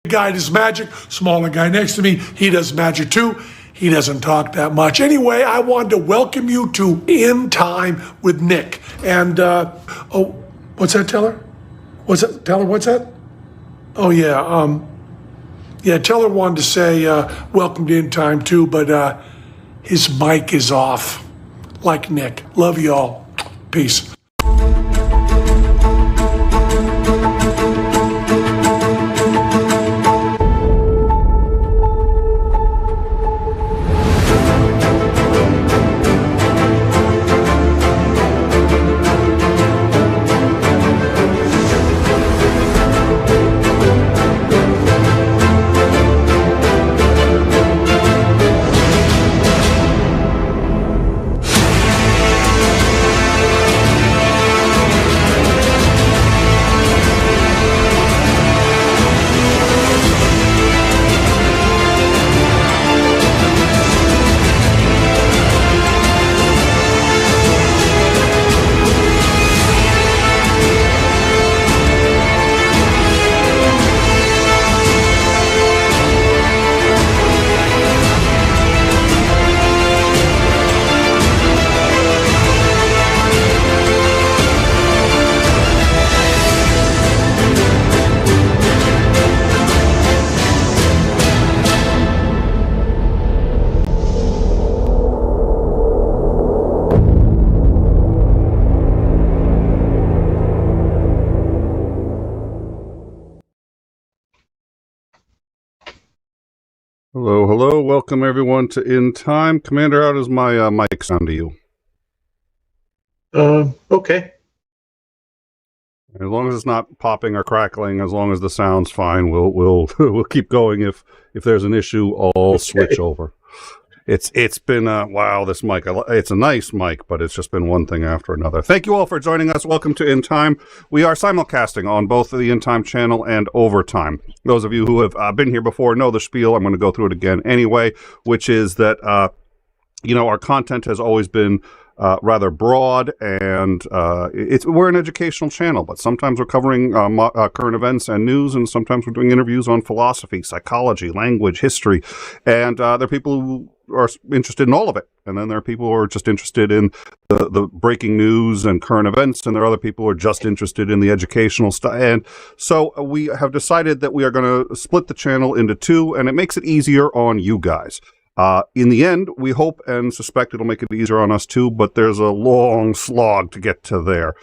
guy does magic, smaller guy next to me, he does magic too. He doesn't talk that much. Anyway, I wanted to welcome you to In Time with Nick. And, what's that, Teller? What's that? Oh, yeah, yeah, Teller wanted to say welcome to In Time too, but his mic is off, like Nick. Love you all. Peace. Hello. Welcome everyone to In Time. Commander, how does my mic sound to you? Okay. As long as it's not popping or crackling, as long as the sound's fine, we'll we'll keep going. If there's an issue, I'll switch over. It's been wow, this mic. It's a nice mic, but it's just been one thing after another. Thank you all for joining us. Welcome to In Time. We are simulcasting on both the In Time channel and Overtime. Those of you who have been here before know the spiel. I'm going to go through it again anyway, which is that our content has always been rather broad, and we're an educational channel, but sometimes we're covering current events and news, and sometimes we're doing interviews on philosophy, psychology, language, history, and there are people who are interested in all of it, and then there are people who are just interested in the breaking news and current events, and there are other people who are just interested in the educational stuff. And so we have decided that we are going to split the channel into two, and it makes it easier on you guys. In the end, we hope and suspect it'll make it easier on us too, but there's a long slog to get to there.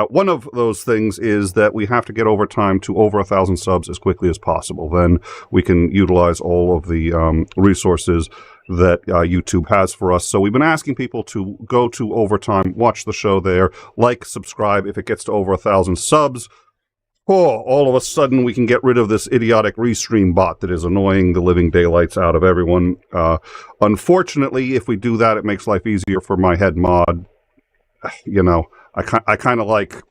One of those things is that we have to get Overtime to over 1,000 subs as quickly as possible. Then we can utilize all of the resources that YouTube has for us. So we've been asking people to go to Overtime, watch the show there, like, subscribe. If it gets to over 1,000 subs, all of a sudden we can get rid of this idiotic restream bot that is annoying the living daylights out of everyone. Unfortunately, if we do that, it makes life easier for my head mod. I kind of like,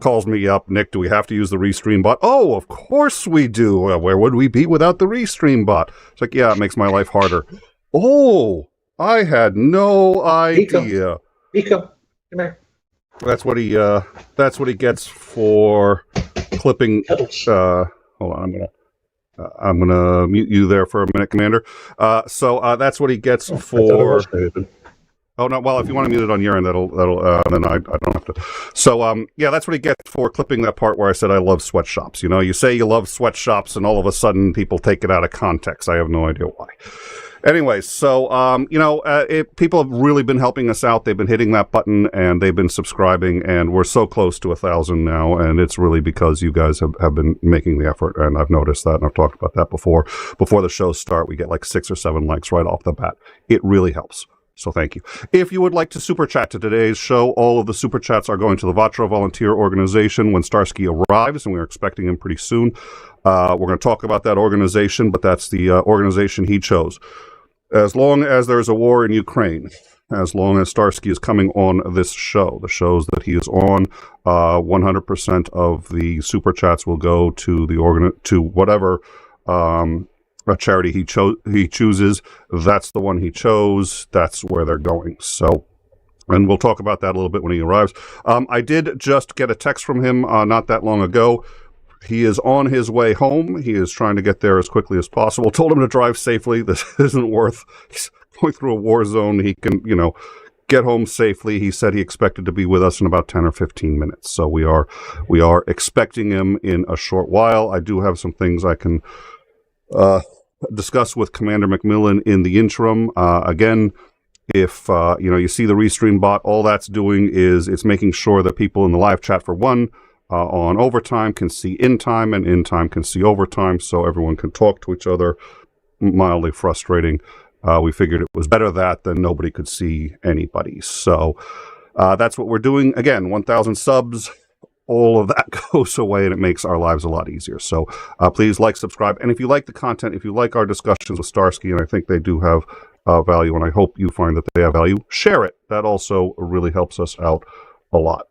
calls me up, Nick, do we have to use the restream bot? Oh, of course we do. Where would we be without the restream bot? It's like, yeah, it makes my life harder. Oh, I had no idea. Nico, come here. That's what he gets for clipping. Hold on, I'm gonna mute you there for a minute, Commander. So that's what he gets for. Oh no! Well, if you want to mute it on your end, that'll then I don't have to. So yeah, that's what he gets for clipping that part where I said I love sweatshops. You say you love sweatshops, and all of a sudden people take it out of context. I have no idea why. Anyway, so, people have really been helping us out. They've been hitting that button, and they've been subscribing, and we're so close to 1,000 now, and it's really because you guys have been making the effort, and I've noticed that, and I've talked about that before. Before the shows start, we get like 6 or 7 likes right off the bat. It really helps. So thank you. If you would like to super chat to today's show, all of the super chats are going to the Vatra Volunteer Organization when Starsky arrives, and we're expecting him pretty soon. We're going to talk about that organization, but that's the organization he chose. As long as there's a war in Ukraine, as long as Starsky is coming on this show, the shows that he is on, 100% of the super chats will go to to whatever a charity he chooses. That's the one he chose. That's where they're going. So, and we'll talk about that a little bit when he arrives. I did just get a text from him not that long ago. He is on his way home. He is trying to get there as quickly as possible. Told him to drive safely. This isn't worth. He's going through a war zone. He can, get home safely. He said he expected to be with us in about 10 or 15 minutes. So we are expecting him in a short while. I do have some things I can discuss with Commander McMillan in the interim. Again, if you see the Restream bot, all that's doing is it's making sure that people in the live chat, for one, on overtime can see in time, and in time can see overtime, so everyone can talk to each other. Mildly frustrating. We figured it was better that than nobody could see anybody. So that's what we're doing. Again, 1,000 subs, all of that goes away, and it makes our lives a lot easier. So please like, subscribe, and if you like the content, if you like our discussions with Starsky, and I think they do have value, and I hope you find that they have value, share it. That also really helps us out a lot.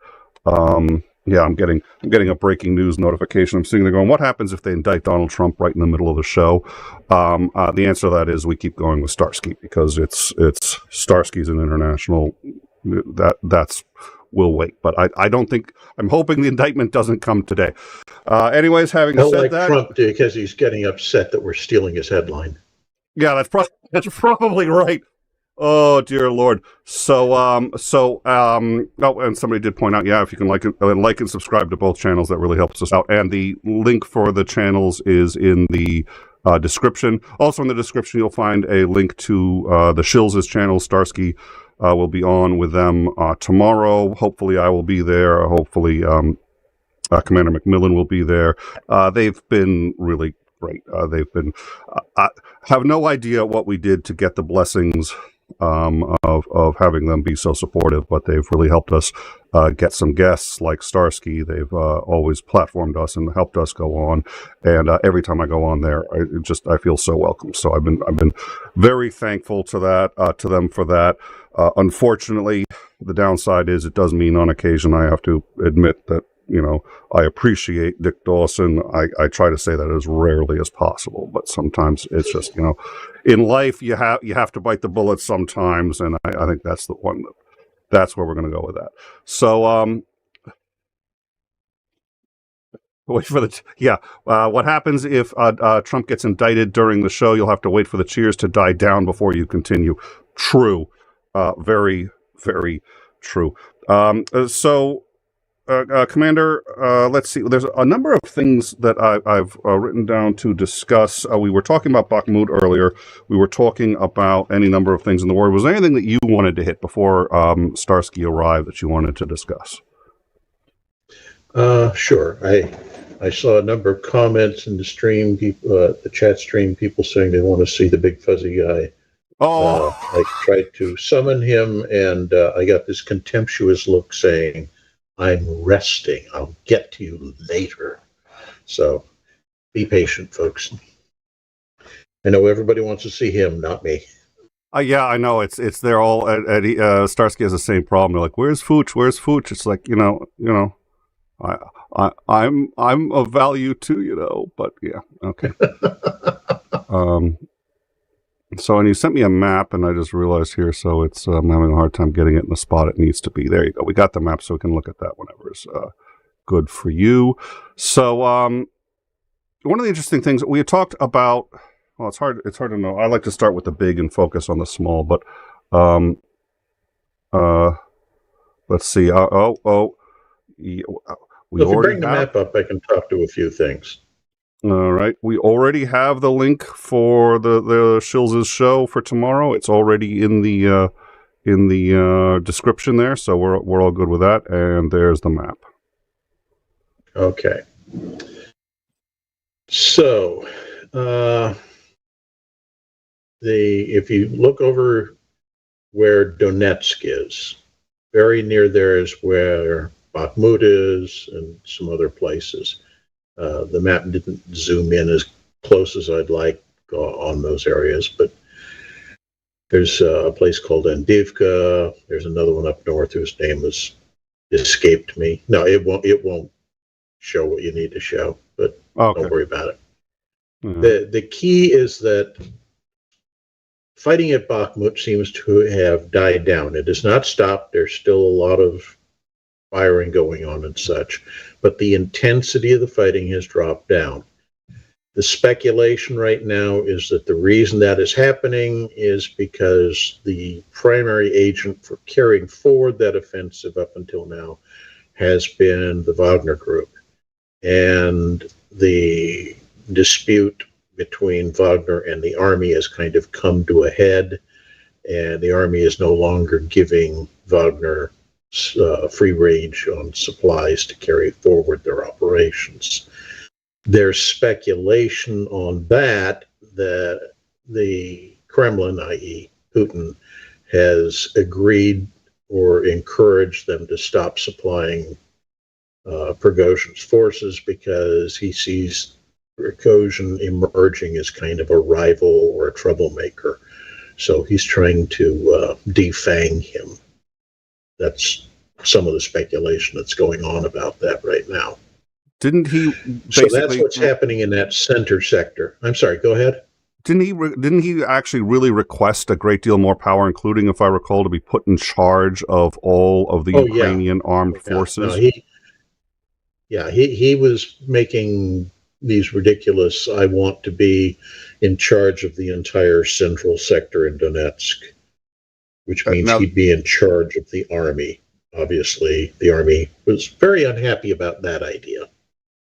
Yeah, I'm getting a breaking news notification. I'm sitting there going, what happens if they indict Donald Trump right in the middle of the show? The answer to that is we keep going with Starsky, because it's Starsky's an international. We'll wait. But I don't think, I'm hoping the indictment doesn't come today. Anyways, having said that, Trump, because he's getting upset that we're stealing his headline. Yeah, that's probably right. Oh dear Lord. So and somebody did point out, yeah, if you can like and subscribe to both channels, that really helps us out. And the link for the channels is in the description. Also in the description, you'll find a link to the 𝐒𝐤𝐚𝐬 channel. Starsky will be on with them tomorrow. Hopefully I will be there. Hopefully Commander McMillan will be there. They've been really great. They've been, I have no idea what we did to get the blessings of having them be so supportive, but they've really helped us get some guests like Starsky. They've always platformed us and helped us go on, and every time I go on there, I feel so welcome. So I've been very thankful to them for that. Unfortunately, the downside is it does mean on occasion I have to admit that I appreciate Dick Dawson. I try to say that as rarely as possible, but sometimes it's just, in life you have to bite the bullet sometimes, and I think that's the one that's where we're going to go with that. So wait for what happens if Trump gets indicted during the show? You'll have to wait for the cheers to die down before you continue. True. Very, very true. Commander, let's see. There's a number of things that I've written down to discuss. We were talking about Bakhmut earlier. We were talking about any number of things in the war. Was there anything that you wanted to hit before Starsky arrived that you wanted to discuss? Sure. I saw a number of comments in the stream, the chat stream, people saying they want to see the big fuzzy guy. Oh, I tried to summon him, and I got this contemptuous look saying, "I'm resting. I'll get to you later." So be patient, folks. I know everybody wants to see him, not me. Yeah, I know. It's they're all Starsky has the same problem. They're like, "Where's Fooch? Where's Fooch?" It's like, I'm of value too, but yeah, okay. So, and you sent me a map, and I just realized here, so it's I'm having a hard time getting it in the spot it needs to be. There you go. We got the map, so we can look at that whenever it's good for you. So, one of the interesting things we had talked about. Well, it's hard to know. I like to start with the big and focus on the small, but let's see. If you bring the map up, I can talk to a few things. All right. We already have the link for the 𝐒𝐤𝐚𝐬's show for tomorrow. It's already in the description there, so we're all good with that. And there's the map. Okay. So, if you look over where Donetsk is, very near there is where Bakhmut is and some other places. The map didn't zoom in as close as I'd like on those areas, but there's a place called Avdiivka. There's another one up north whose name has escaped me. No, it won't show what you need to show, but okay. Don't worry about it. Mm-hmm. The key is that fighting at Bakhmut seems to have died down. It has not stopped. There's still a lot of firing going on and such, but the intensity of the fighting has dropped down. The speculation right now is that the reason that is happening is because the primary agent for carrying forward that offensive up until now has been the Wagner Group. And the dispute between Wagner and the army has kind of come to a head, and the army is no longer giving Wagner free range on supplies to carry forward their operations. There's speculation on that the Kremlin, i.e. Putin, has agreed or encouraged them to stop supplying Prigozhin's forces because he sees Prigozhin emerging as kind of a rival or a troublemaker. So he's trying to defang him. That's some of the speculation that's going on about that right now. Didn't he? So that's what's happening in that center sector. I'm sorry, go ahead. Didn't he actually really request a great deal more power, including, if I recall, to be put in charge of all of the Ukrainian armed forces? No, he was making these ridiculous, I want to be in charge of the entire central sector in Donetsk, which means he'd be in charge of the army. Obviously, the army was very unhappy about that idea.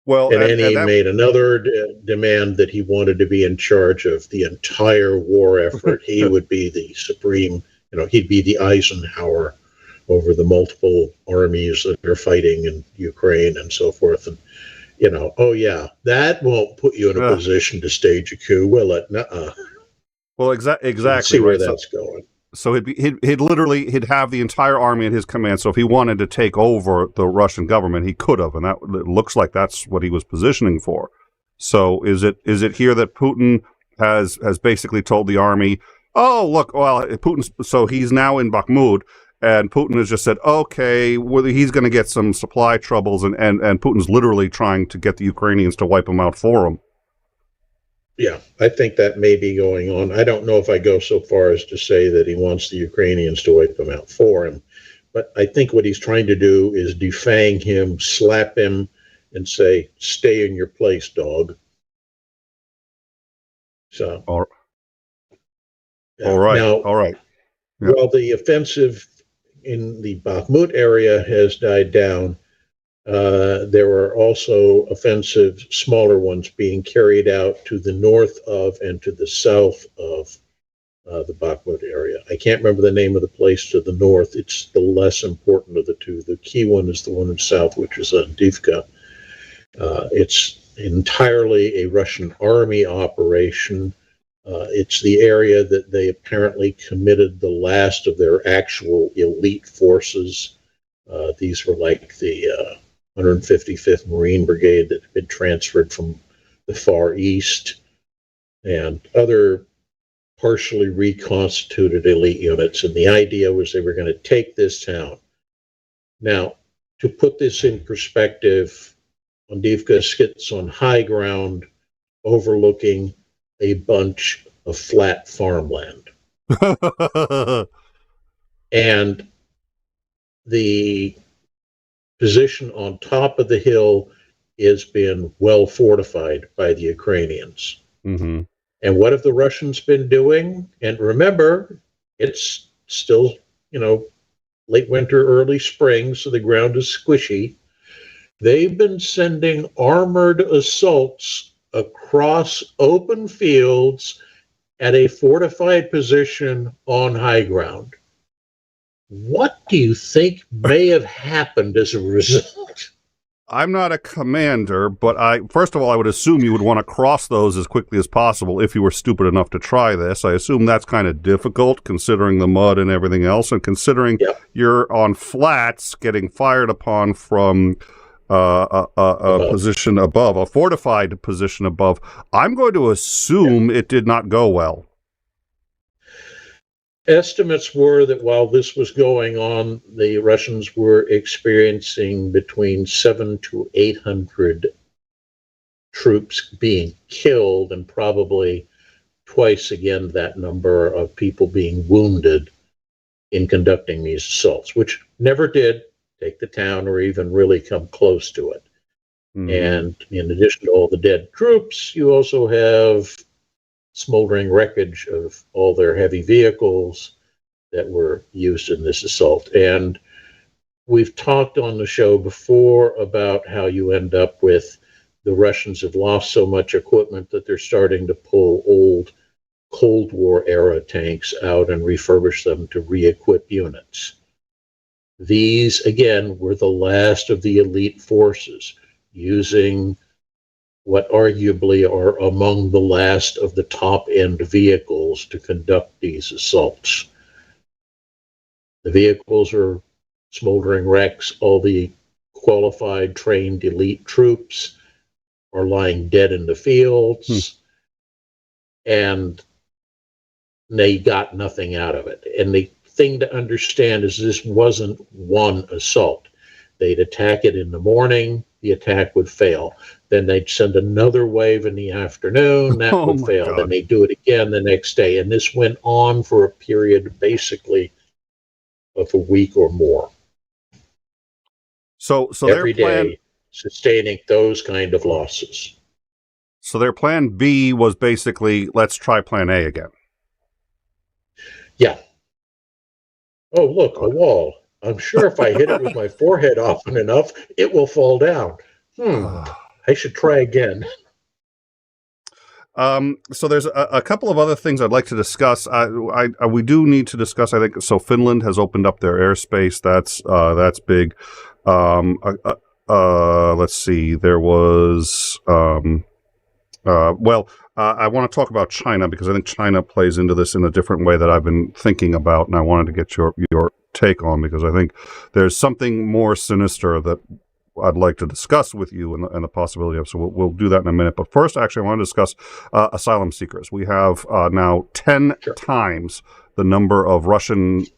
Well, and then he made another demand that he wanted to be in charge of the entire war effort. He would be the supreme, he'd be the Eisenhower over the multiple armies that are fighting in Ukraine and so forth. And, that won't put you in a position to stage a coup, will it? Nuh-uh. Well, exactly. See where that's going. So he'd have the entire army at his command. So if he wanted to take over the Russian government, he could have, and that it looks like that's what he was positioning for. So is it here that Putin has basically told the army, oh look, well so he's now in Bakhmut, and Putin has just said, okay, well, he's going to get some supply troubles, and Putin's literally trying to get the Ukrainians to wipe him out for him. Yeah, I think that may be going on. I don't know if I go so far as to say that he wants the Ukrainians to wipe them out for him, but I think what he's trying to do is defang him, slap him, and say, stay in your place, dog. So, all right. Now, all right. Yeah. While the offensive in the Bakhmut area has died down, there are also offensive, smaller ones being carried out to the north of and to the south of the Bakhmut area. I can't remember the name of the place to the north. It's the less important of the two. The key one is the one in the south, which is 𝐒𝐸𝐿. It's entirely a Russian army operation. It's the area that they apparently committed the last of their actual elite forces. These were like the 155th Marine Brigade that had been transferred from the Far East and other partially reconstituted elite units. And the idea was they were going to take this town. Now, to put this in perspective, 𝐒𝐸𝐿 sits on high ground overlooking a bunch of flat farmland. And the position on top of the hill is being well fortified by the Ukrainians. Mm-hmm. And what have the Russians been doing? And remember, it's still, late winter, early spring, so the ground is squishy. They've been sending armored assaults across open fields at a fortified position on high ground. What do you think may have happened as a result? I'm not a commander, but first of all, I would assume you would want to cross those as quickly as possible if you were stupid enough to try this. I assume that's kind of difficult considering the mud and everything else, and considering you're on flats getting fired upon from a position above, a fortified position above. I'm going to assume it did not go well. Estimates were that while this was going on, the Russians were experiencing between 700 to 800 troops being killed, and probably twice again that number of people being wounded in conducting these assaults, which never did take the town or even really come close to it. Mhm. And in addition to all the dead troops, you also have smoldering wreckage of all their heavy vehicles that were used in this assault. And we've talked on the show before about how you end up with the Russians have lost so much equipment that they're starting to pull old Cold War era tanks out and refurbish them to re-equip units. These, again, were the last of the elite forces using what arguably are among the last of the top-end vehicles to conduct these assaults. The vehicles are smoldering wrecks. All the qualified, trained elite troops are lying dead in the fields, and they got nothing out of it. And the thing to understand is this wasn't one assault. They'd attack it in the morning, the attack would fail. Then they'd send another wave in the afternoon, that Oh would my fail. God. Then they'd do it again the next day. And this went on for a period basically of a week or more. So Every their plan, day sustaining those kind of losses. so their plan B was basically, let's try plan A again. Yeah. Oh, look, a wall. I'm sure if I hit it with my forehead often enough, it will fall down. I should try again. So there's a couple of other things I'd like to discuss. We do need to discuss, I think, so Finland has opened up their airspace. That's big. Let's see. There was, I want to talk about China because I think China plays into this in a different way that I've been thinking about, and I wanted to get your take on, because I think there's something more sinister that I'd like to discuss with you and the possibility of. So we'll do that in a minute. But first, actually, I want to discuss asylum seekers. We have now 10 times the number of Russians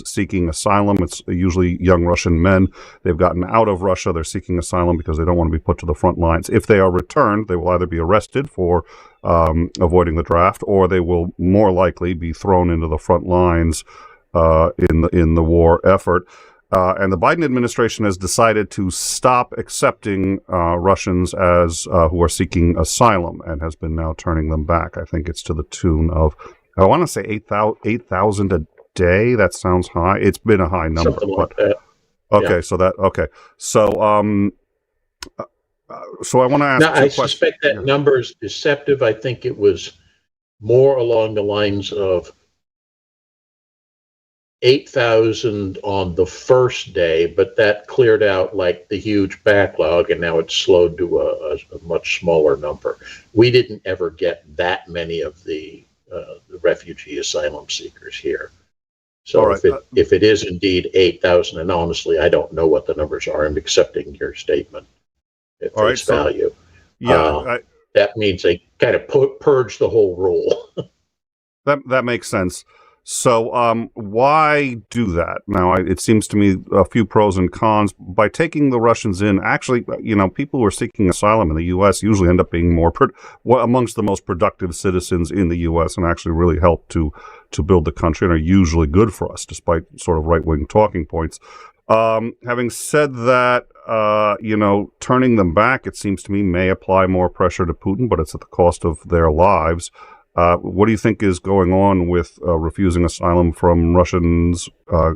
seeking asylum. It's usually young Russian men. They've gotten out of Russia. They're seeking asylum because they don't want to be put to the front lines. If they are returned, they will either be arrested for avoiding the draft, or they will more likely be thrown into the front lines in the war effort. And the Biden administration has decided to stop accepting Russians as who are seeking asylum, and has been now turning them back. I think it's to the tune of, I want to say 8,000 a day. That sounds high. It's been a high number. Something like that. Okay, Yeah. so I want to ask. Now, I suspect that number is deceptive. I think it was more along the lines of 8,000 on the first day, but that cleared out like the huge backlog, and now it's slowed to a much smaller number. We didn't ever get that many of the refugee asylum seekers here. So right. if it is indeed 8,000, and honestly, I don't know what the numbers are, I'm accepting your statement at face value. That means they kind of purge the whole rule. That makes sense. So why do that? Now, it seems to me a few pros and cons. By taking the Russians in, actually, people who are seeking asylum in the U.S. usually end up being amongst the most productive citizens in the U.S. and actually really help to build the country, and are usually good for us, despite sort of right-wing talking points. Having said that, turning them back, it seems to me, may apply more pressure to Putin, but it's at the cost of their lives. What do you think is going on with refusing asylum from Russians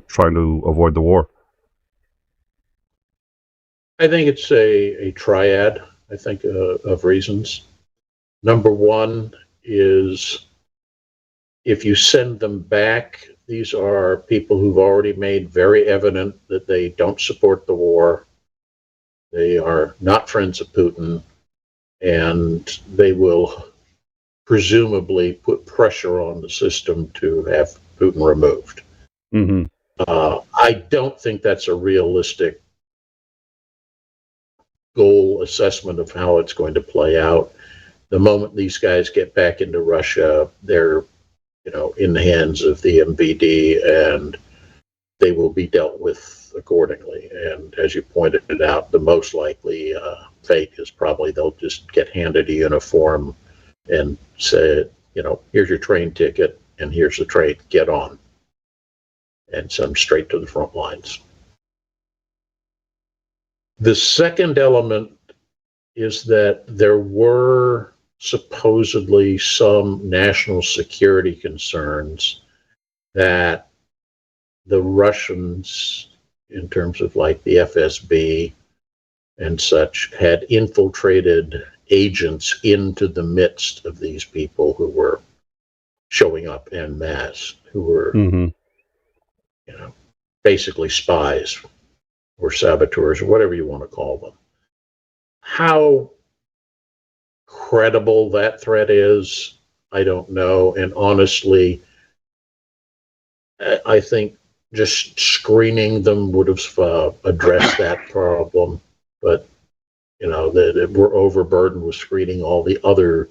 trying to avoid the war? I think it's a triad, of reasons. Number one is, if you send them back, these are people who've already made very evident that they don't support the war. They are not friends of Putin, and they will presumably put pressure on the system to have Putin removed. Mm-hmm. I don't think that's a realistic goal assessment of how it's going to play out. The moment these guys get back into Russia, they're in the hands of the MVD, and they will be dealt with accordingly. And as you pointed it out, the most likely fate is probably they'll just get handed a uniform and say, here's your train ticket, and here's the train, get on, and send them straight to the front lines. The second element is that there were supposedly some national security concerns that the Russians, in terms of like the FSB and such, had infiltrated agents into the midst of these people who were showing up en masse, who were, basically spies or saboteurs or whatever you want to call them. How credible that threat is, I don't know. And honestly, I think just screening them would have addressed that problem. But, that we're overburdened with screening all the other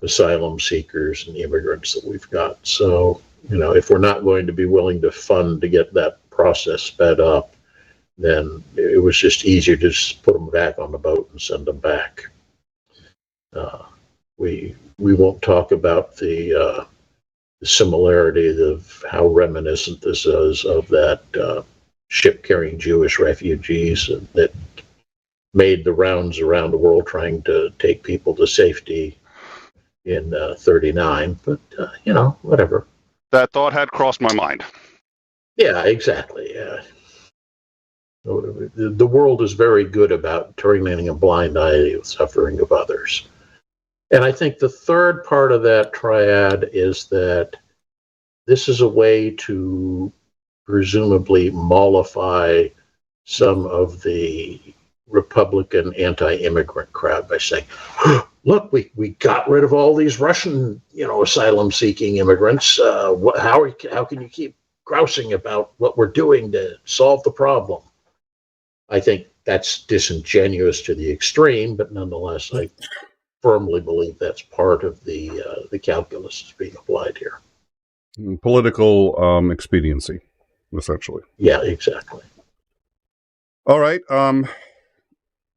asylum seekers and immigrants that we've got. So, if we're not going to be willing to fund to get that process sped up, then it was just easier to just put them back on the boat and send them back. We won't talk about the similarity of how reminiscent this is of that ship carrying Jewish refugees that made the rounds around the world trying to take people to safety in 1939. But, whatever. That thought had crossed my mind. Yeah, exactly. Yeah. The world is very good about turning a blind eye to the suffering of others. And I think the third part of that triad is that this is a way to presumably mollify some of the Republican anti-immigrant crowd by saying, look, we got rid of all these Russian, asylum-seeking immigrants. How can you keep grousing about what we're doing to solve the problem? I think that's disingenuous to the extreme, but nonetheless, I firmly believe that's part of the calculus that's being applied here. Political expediency, essentially. Yeah, exactly. All right.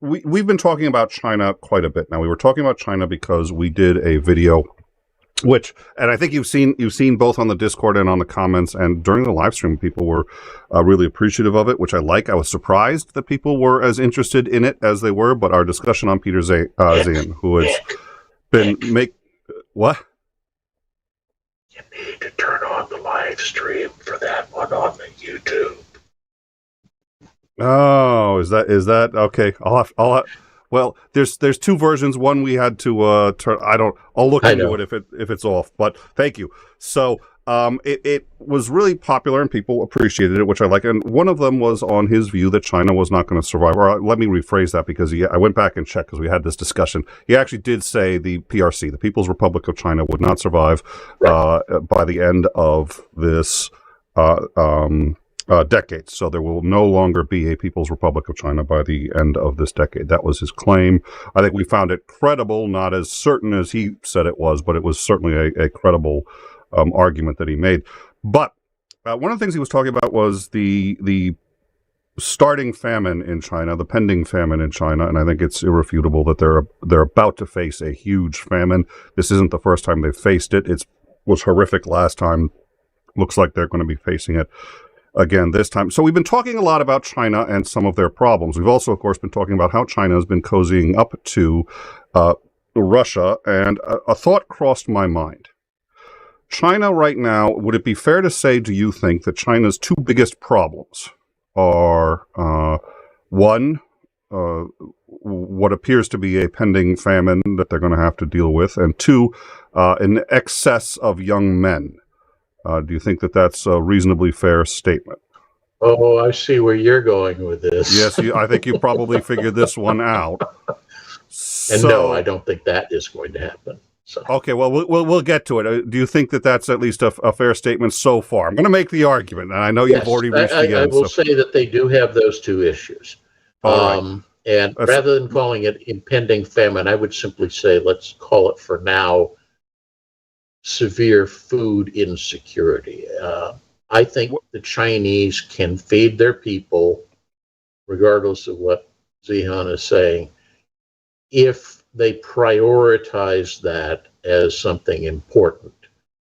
We've been talking about China quite a bit now. We were talking about China because we did a video, and I think you've seen both on the Discord and on the comments, and during the live stream, people were really appreciative of it, which I like. I was surprised that people were as interested in it as they were, but our discussion on Peter 𝐒𝐤𝐚𝐬, who has been what? You need to turn on the live stream for that one on the YouTube. Oh, is that okay? Well, there's two versions. One we had to turn. I'll look into it if it's off. But thank you. So it was really popular and people appreciated it, which I like. And one of them was on his view that China was not going to survive. Or let me rephrase that, because I went back and checked because we had this discussion. He actually did say the PRC, the People's Republic of China, would not survive by the end of this decade. So there will no longer be a People's Republic of China by the end of this decade. That was his claim. I think we found it credible, not as certain as he said it was, but it was certainly a credible argument that he made. But one of the things he was talking about was the starting famine in China, the pending famine in China, and I think it's irrefutable that they're about to face a huge famine. This isn't the first time they've faced it. It was horrific last time. Looks like they're going to be facing it again this time. So we've been talking a lot about China and some of their problems. We've also, of course, been talking about how China has been cozying up to Russia, and a thought crossed my mind. China right now, would it be fair to say, do you think, that China's two biggest problems are, one, what appears to be a pending famine that they're going to have to deal with, and two, an excess of young men? Do you think that that's a reasonably fair statement? Oh, I see where you're going with this. Yes, I think you probably figured this one out. And no, I don't think that is going to happen. So. Okay, well, we'll get to it. Do you think that that's at least a fair statement so far? I'm going to make the argument, and I know you've already reached the end. I will say that they do have those two issues. Right. And rather than calling it impending famine, I would simply say, let's call it for now, severe food insecurity. I think the Chinese can feed their people, regardless of what 𝐒𝐤𝐚 is saying, if they prioritize that as something important,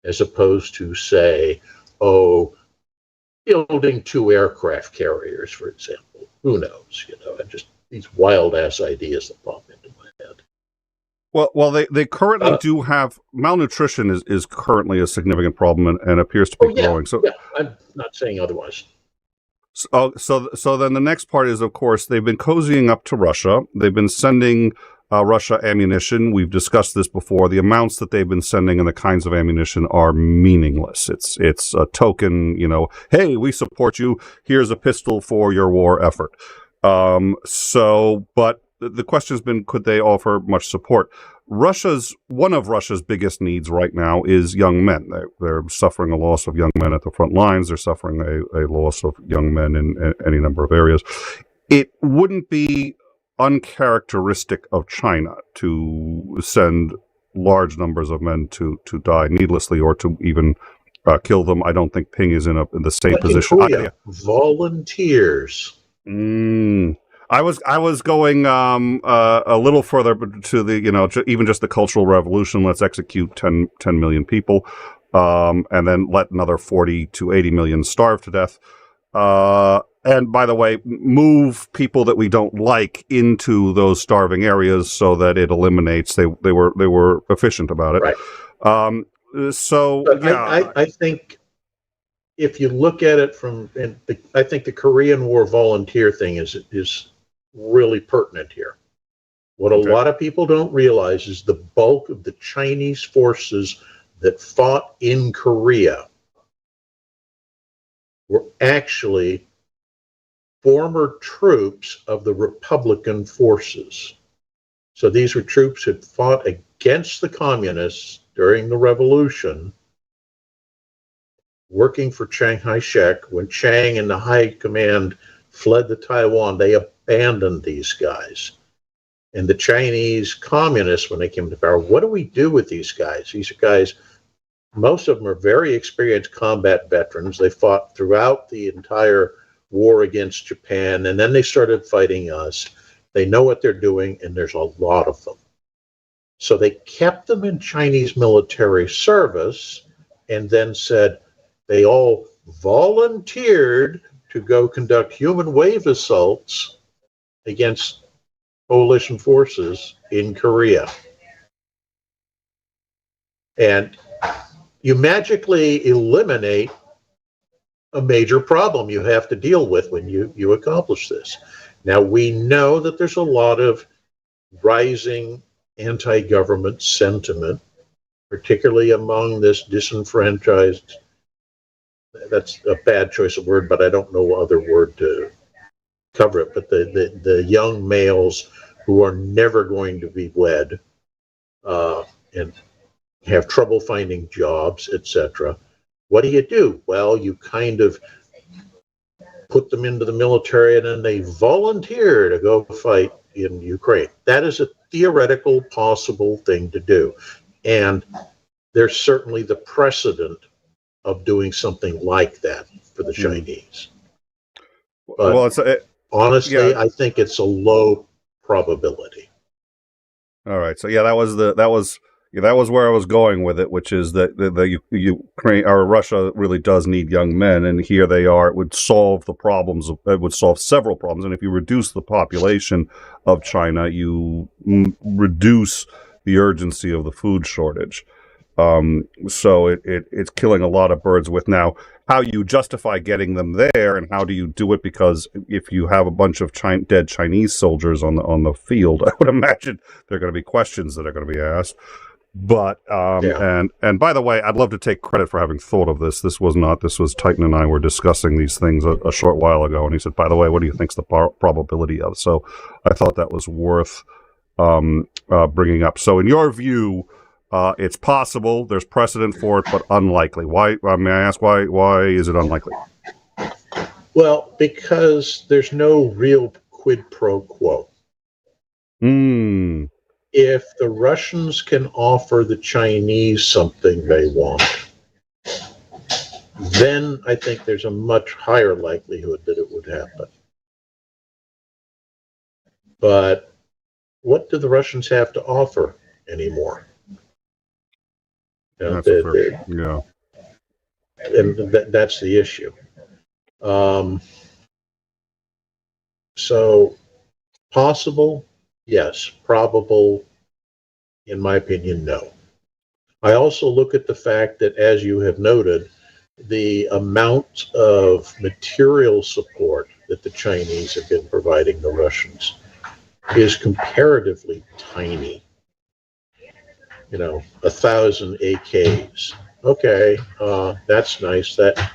as opposed to, say, building 2 aircraft carriers, for example. Who knows? Just these wild ass ideas that pop into my head. Well, they currently do have malnutrition is currently a significant problem and appears to be growing. So yeah, I'm not saying otherwise. So then the next part is, of course, they've been cozying up to Russia. They've been sending Russia ammunition. We've discussed this before. The amounts that they've been sending and the kinds of ammunition are meaningless. It's a token, hey, we support you. Here's a pistol for your war effort. But the question has been, could they offer much support? One of Russia's biggest needs right now is young men. They're suffering a loss of young men at the front lines. They're suffering a loss of young men in any number of areas. It wouldn't be uncharacteristic of China to send large numbers of men to die needlessly or to even kill them. I don't think Ping is in the same position. Korea, volunteers. I was going a little further to the even just the Cultural Revolution. Let's execute 10 million people, and then let another 40 to 80 million starve to death. And by the way, move people that we don't like into those starving areas so that it eliminates. They were efficient about it. Right. I think if you look at it I think the Korean War volunteer thing is really pertinent here. What a lot of people don't realize is the bulk of the Chinese forces that fought in Korea were actually former troops of the Republican forces. So these were troops who had fought against the communists during the revolution, working for Chiang Kai-shek. When Chiang and the high command fled to Taiwan, they abandoned these guys. And the Chinese communists, when they came to power, what do we do with these guys? These are guys, most of them are very experienced combat veterans. They fought throughout the entire war against Japan, and then they started fighting us. They know what they're doing, and there's a lot of them. So they kept them in Chinese military service and then said they all volunteered to go conduct human wave assaults against coalition forces in Korea. And you magically eliminate a major problem you have to deal with when you accomplish this. Now, we know that there's a lot of rising anti-government sentiment, particularly among this disenfranchised, that's a bad choice of word, but I don't know other word to cover it, but the young males who are never going to be wed and have trouble finding jobs, etc. What do? Well, you kind of put them into the military and then they volunteer to go fight in Ukraine. That is a theoretical possible thing to do. And there's certainly the precedent of doing something like that for the Chinese. But honestly, I think it's a low probability. All right. So that was where I was going with it, which is that the Ukraine or Russia really does need young men, and here they are. It would solve the problems. It would solve several problems, and if you reduce the population of China, you reduce the urgency of the food shortage. So it's killing a lot of birds with. Now, how you justify getting them there, and how do you do it? Because if you have a bunch of dead Chinese soldiers on the field, I would imagine there are going to be questions that are going to be asked. But and by the way, I'd love to take credit for having thought of this. This was Titan and I were discussing these things a short while ago, and he said, by the way, what do you think's the probability of? So I thought that was worth bringing up. So in your view, it's possible, there's precedent for it, but unlikely. Why? May I ask why is it unlikely? Well, because there's no real quid pro quo. If the Russians can offer the Chinese something they want, then I think there's a much higher likelihood that it would happen. But what do the Russians have to offer anymore? And that's the issue. So possible, yes. Probable, in my opinion, no. I also look at the fact that, as you have noted, the amount of material support that the Chinese have been providing the Russians is comparatively tiny. 1,000 AKs. Okay, that's nice. That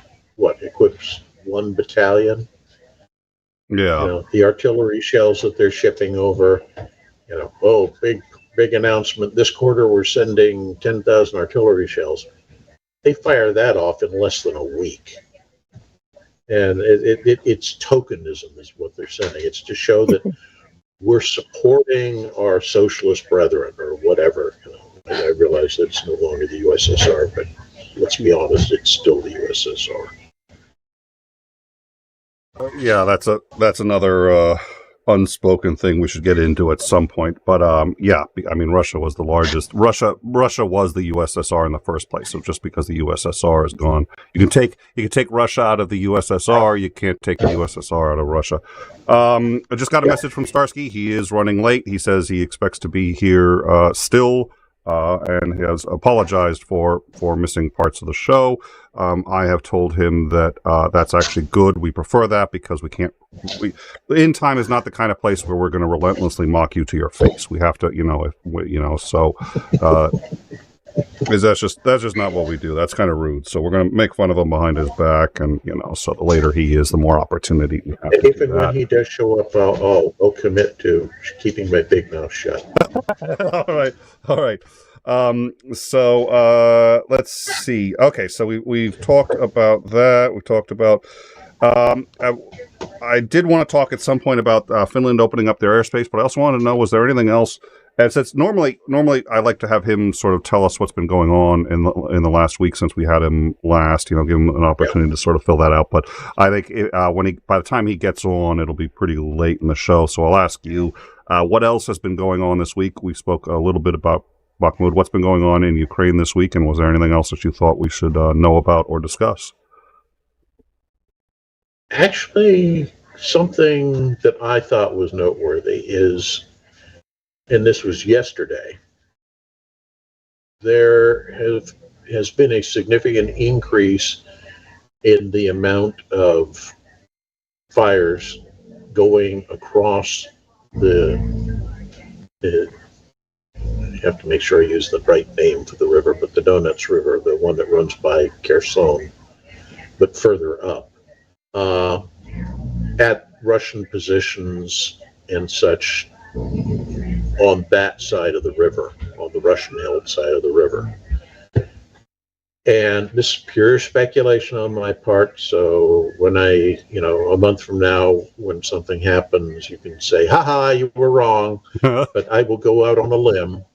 equips one battalion. Yeah. The artillery shells that they're shipping over. Big announcement. This quarter we're sending 10,000 artillery shells. They fire that off in less than a week. And it's tokenism is what they're saying. It's to show that we're supporting our socialist brethren or whatever. I realize that it's no longer the USSR, but let's be honest, it's still the USSR. Yeah, that's another unspoken thing we should get into at some point. But yeah, I mean, Russia was the largest. Russia was the USSR in the first place. So just because the USSR is gone, you can take Russia out of the USSR. You can't take the USSR out of Russia. I just got a message from Starsky. He is running late. He says he expects to be here still. And he has apologized for missing parts of the show. I have told him that that's actually good. We prefer that because In Time is not the kind of place where we're going to relentlessly mock you to your face. We have to, so that's just not what we do. That's kind of rude. So we're going to make fun of him behind his back, and so the later he is, the more opportunity we have. If and when he does show up, I'll commit to keeping my big mouth shut. All right. So let's see. Okay, so we've talked about that. We talked about. I did want to talk at some point about Finland opening up their airspace, but I also wanted to know, was there anything else? And since normally I like to have him sort of tell us what's been going on in the last week since we had him last, give him an opportunity to sort of fill that out. But I think by the time he gets on, it'll be pretty late in the show. So I'll ask you, what else has been going on this week? We spoke a little bit about Bakhmut. What's been going on in Ukraine this week, and was there anything else that you thought we should know about or discuss? Actually, something that I thought was noteworthy is, and this was yesterday, there has been a significant increase in the amount of fires going across the I have to make sure I use the right name for the river, but the Donets River, the one that runs by Kherson, but further up, at Russian positions and such on that side of the river, on the Russian-held side of the river. And this is pure speculation on my part, so when a month from now, when something happens, you can say, haha, you were wrong, but I will go out on a limb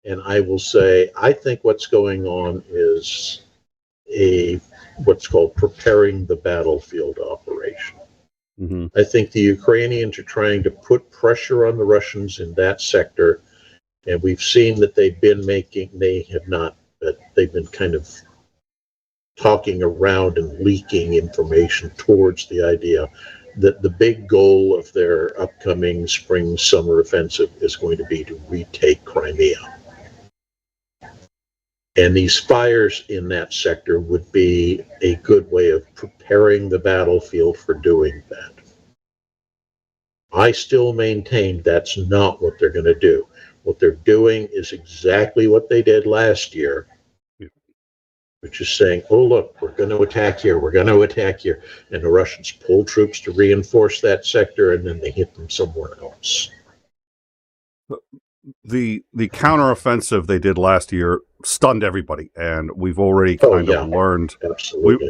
and I will say, I think what's going on is what's called preparing the battlefield operation. Mm-hmm. I think the Ukrainians are trying to put pressure on the Russians in that sector, and we've seen that they've been kind of talking around and leaking information towards the idea that the big goal of their upcoming spring-summer offensive is going to be to retake Crimea. And these fires in that sector would be a good way of preparing the battlefield for doing that. I still maintain that's not what they're going to do. What they're doing is exactly what they did last year, which is saying, oh, look, we're going to attack here, we're going to attack here. And the Russians pull troops to reinforce that sector, and then they hit them somewhere else. The counteroffensive they did last year stunned everybody, and we've already kind of learned. Absolutely.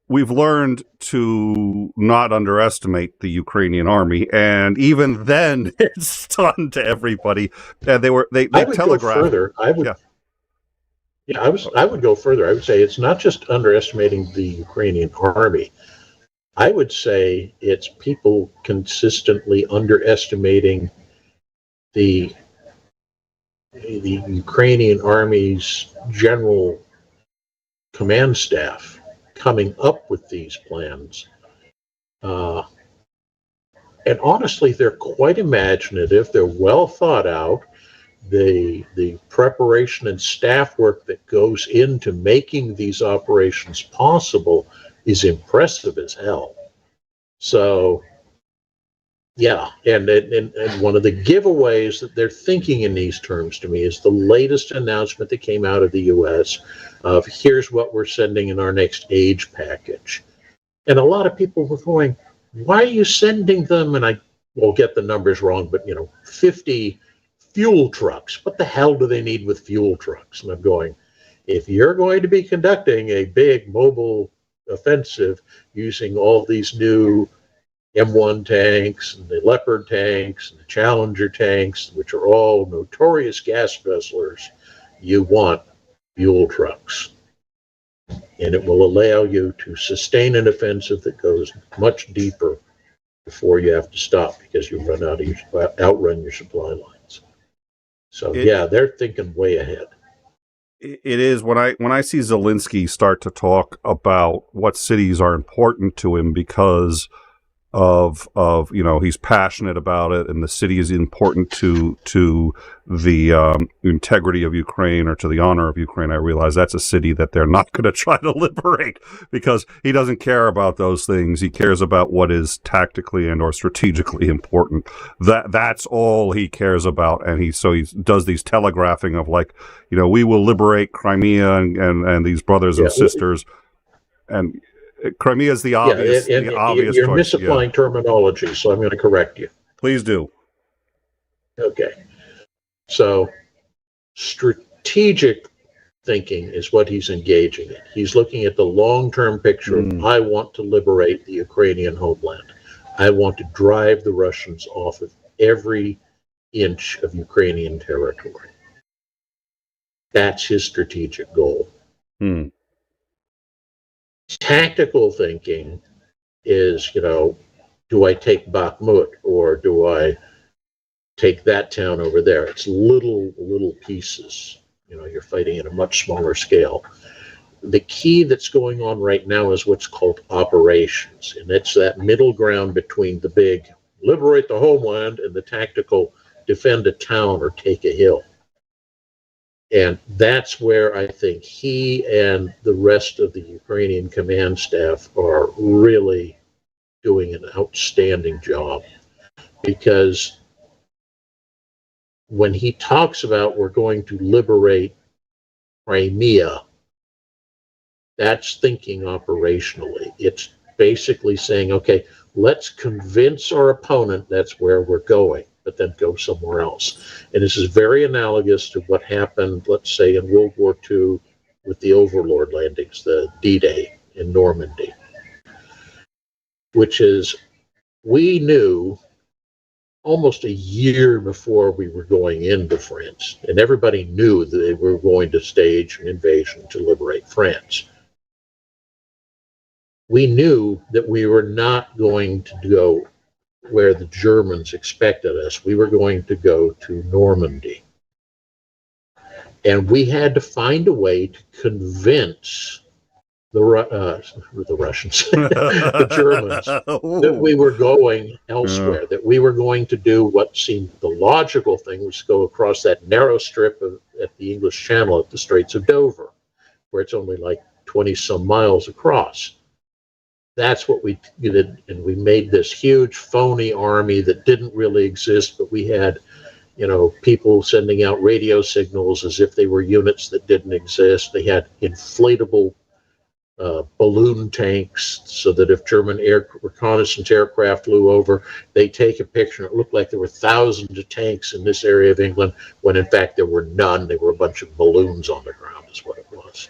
We've learned to not underestimate the Ukrainian army, and even then, it stunned everybody. And they telegraphed. Go further. I would go further. I would say it's not just underestimating the Ukrainian army. I would say it's people consistently underestimating the Ukrainian army's general command staff coming up with these plans. And honestly, they're quite imaginative. They're well thought out. The preparation and staff work that goes into making these operations possible is impressive as hell. So, yeah, and one of the giveaways that they're thinking in these terms to me is the latest announcement that came out of the U.S. of here's what we're sending in our next age package. And a lot of people were going, why are you sending them? And I will get the numbers wrong, but 50 fuel trucks. What the hell do they need with fuel trucks? And I'm going, if you're going to be conducting a big mobile offensive using all these new M1 tanks and the Leopard tanks and the Challenger tanks, which are all notorious gas guzzlers, you want fuel trucks. And it will allow you to sustain an offensive that goes much deeper before you have to stop because you outrun your supply lines. So they're thinking way ahead. It is when I see Zelensky start to talk about what cities are important to him because of he's passionate about it and the city is important to the integrity of Ukraine or to the honor of Ukraine. I realize that's a city that they're not going to try to liberate because he doesn't care about those things. He cares about what is tactically and or strategically important. That's all he cares about. And he does these telegraphing of we will liberate Crimea and these brothers and sisters. And Crimea is the obvious, You're choice. misapplying terminology, so I'm going to correct you. Please do. Okay. So strategic thinking is what he's engaging in. He's looking at the long-term picture of, I want to liberate the Ukrainian homeland. I want to drive the Russians off of every inch of Ukrainian territory. That's his strategic goal. Tactical thinking is, do I take Bakhmut or do I take that town over there? It's little pieces. You're fighting at a much smaller scale. The key that's going on right now is what's called operations, and it's that middle ground between the big liberate the homeland and the tactical defend a town or take a hill. And that's where I think he and the rest of the Ukrainian command staff are really doing an outstanding job. Because when he talks about we're going to liberate Crimea, that's thinking operationally. It's basically saying, okay, let's convince our opponent that's where we're going, but then go somewhere else. And this is very analogous to what happened, let's say, in World War II with the Overlord landings, the D-Day in Normandy, which is, we knew almost a year before we were going into France, and everybody knew that they were going to stage an invasion to liberate France. We knew that we were not going to go where the Germans expected us. We were going to go to Normandy. And we had to find a way to convince the Russians, the Germans, that we were going elsewhere, that we were going to do what seemed the logical thing, was go across that narrow strip at the English Channel at the Straits of Dover, where it's only like 20 some miles across. That's what we did, and we made this huge phony army that didn't really exist, but we had, people sending out radio signals as if they were units that didn't exist. They had inflatable balloon tanks so that if German reconnaissance aircraft flew over, they take a picture. It looked like there were thousands of tanks in this area of England, when in fact there were none. They were a bunch of balloons on the ground is what it was.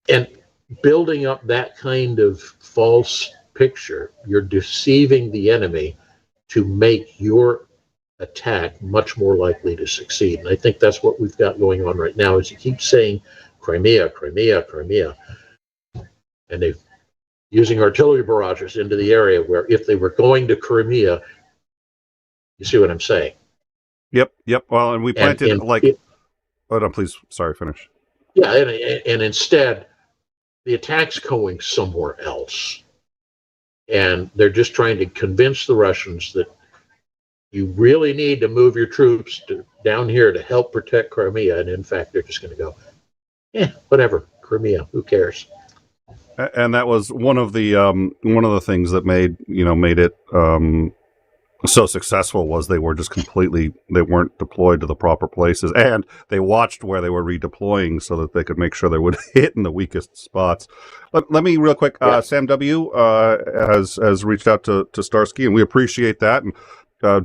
And building up that kind of false picture, you're deceiving the enemy to make your attack much more likely to succeed. And I think that's what we've got going on right now, is you keep saying Crimea, Crimea, Crimea. And they're using artillery barrages into the area where if they were going to Crimea, you see what I'm saying? Yep. Well, and we planted oh no, please, sorry, finish. Yeah, and instead, the attack's going somewhere else. And they're just trying to convince the Russians that you really need to move your troops down here to help protect Crimea. And in fact, they're just going to go, whatever, Crimea, who cares? And that was one of the things that made it so successful was they weren't deployed to the proper places, and they watched where they were redeploying so that they could make sure they would hit in the weakest spots. Let me real quick, Sam W. has reached out to Starsky, and we appreciate that. And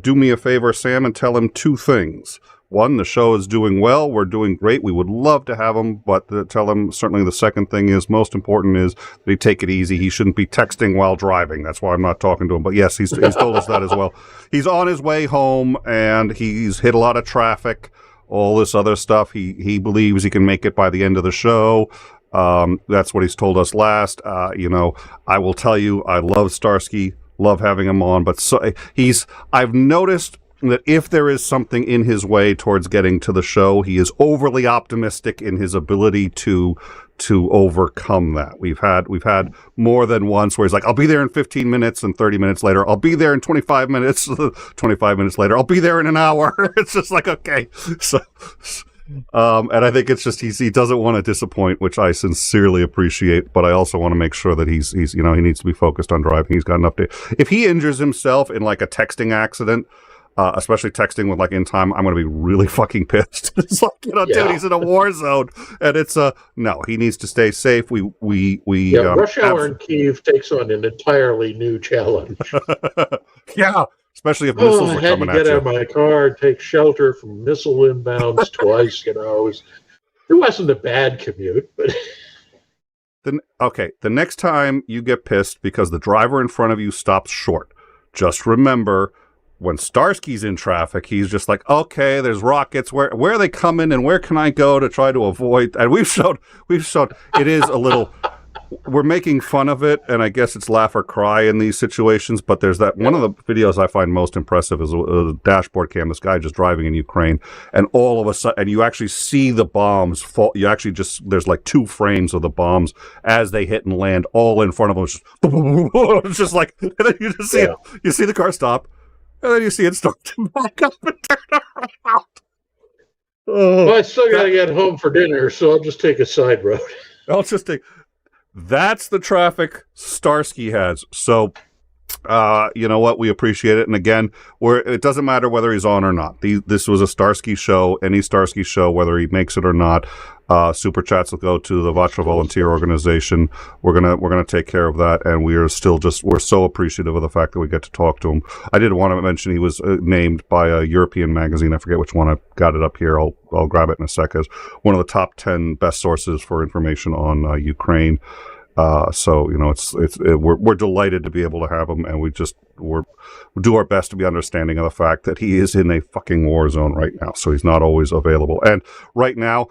do me a favor, Sam, and tell him two things. One, the show is doing well. We're doing great. We would love to have him, but tell him certainly the second thing is most important is that he take it easy. He shouldn't be texting while driving. That's why I'm not talking to him. But yes, he's told us that as well. He's on his way home and he's hit a lot of traffic, all this other stuff. He believes he can make it by the end of the show. That's what he's told us last. I will tell you, I love Starsky, love having him on, but I've noticed that if there is something in his way towards getting to the show, he is overly optimistic in his ability to overcome that. We've had more than once where he's like, I'll be there in 15 minutes, and 30 minutes later, I'll be there in 25 minutes, 25 minutes later, I'll be there in an hour. It's just like, okay. So, and I think it's just, he doesn't want to disappoint, which I sincerely appreciate, but I also want to make sure that he's he needs to be focused on driving. He's got an update. If he injures himself in like a texting accident, especially texting with like in time, I'm going to be really fucking pissed. It's like, dude, he's in a war zone, and it's no, he needs to stay safe. We rush hour in Kyiv takes on an entirely new challenge. Yeah, especially if missiles are coming at you. I had to get out of my car and take shelter from missile inbounds twice. It wasn't a bad commute, but. The next time you get pissed because the driver in front of you stops short, just remember, when Starsky's in traffic, he's just like, okay, there's rockets. Where are they coming, and where can I go to try to avoid? And we've shown it is a little. We're making fun of it, and I guess it's laugh or cry in these situations. But there's that one of the videos I find most impressive is a dashboard cam. This guy just driving in Ukraine, and all of a sudden, and you actually see the bombs fall. You actually there's like 2 frames of the bombs as they hit and land, all in front of them. It's just like, and then you just see you see the car stop. And then you see it start to back up and turn around. Well, I still got to get home for dinner, so I'll just take a side road. That's the traffic Starsky has. So, you know what? We appreciate it. And again, it doesn't matter whether he's on or not. This was a Starsky show, any Starsky show, whether he makes it or not. Super chats will go to the Vatra Volunteer Organization. We're gonna take care of that, and we're so appreciative of the fact that we get to talk to him. I did want to mention he was named by a European magazine. I forget which one. I've got it up here. I'll grab it in a sec. As one of the top 10 best sources for information on Ukraine. So we're delighted to be able to have him, and we do our best to be understanding of the fact that he is in a fucking war zone right now. So he's not always available, and right now.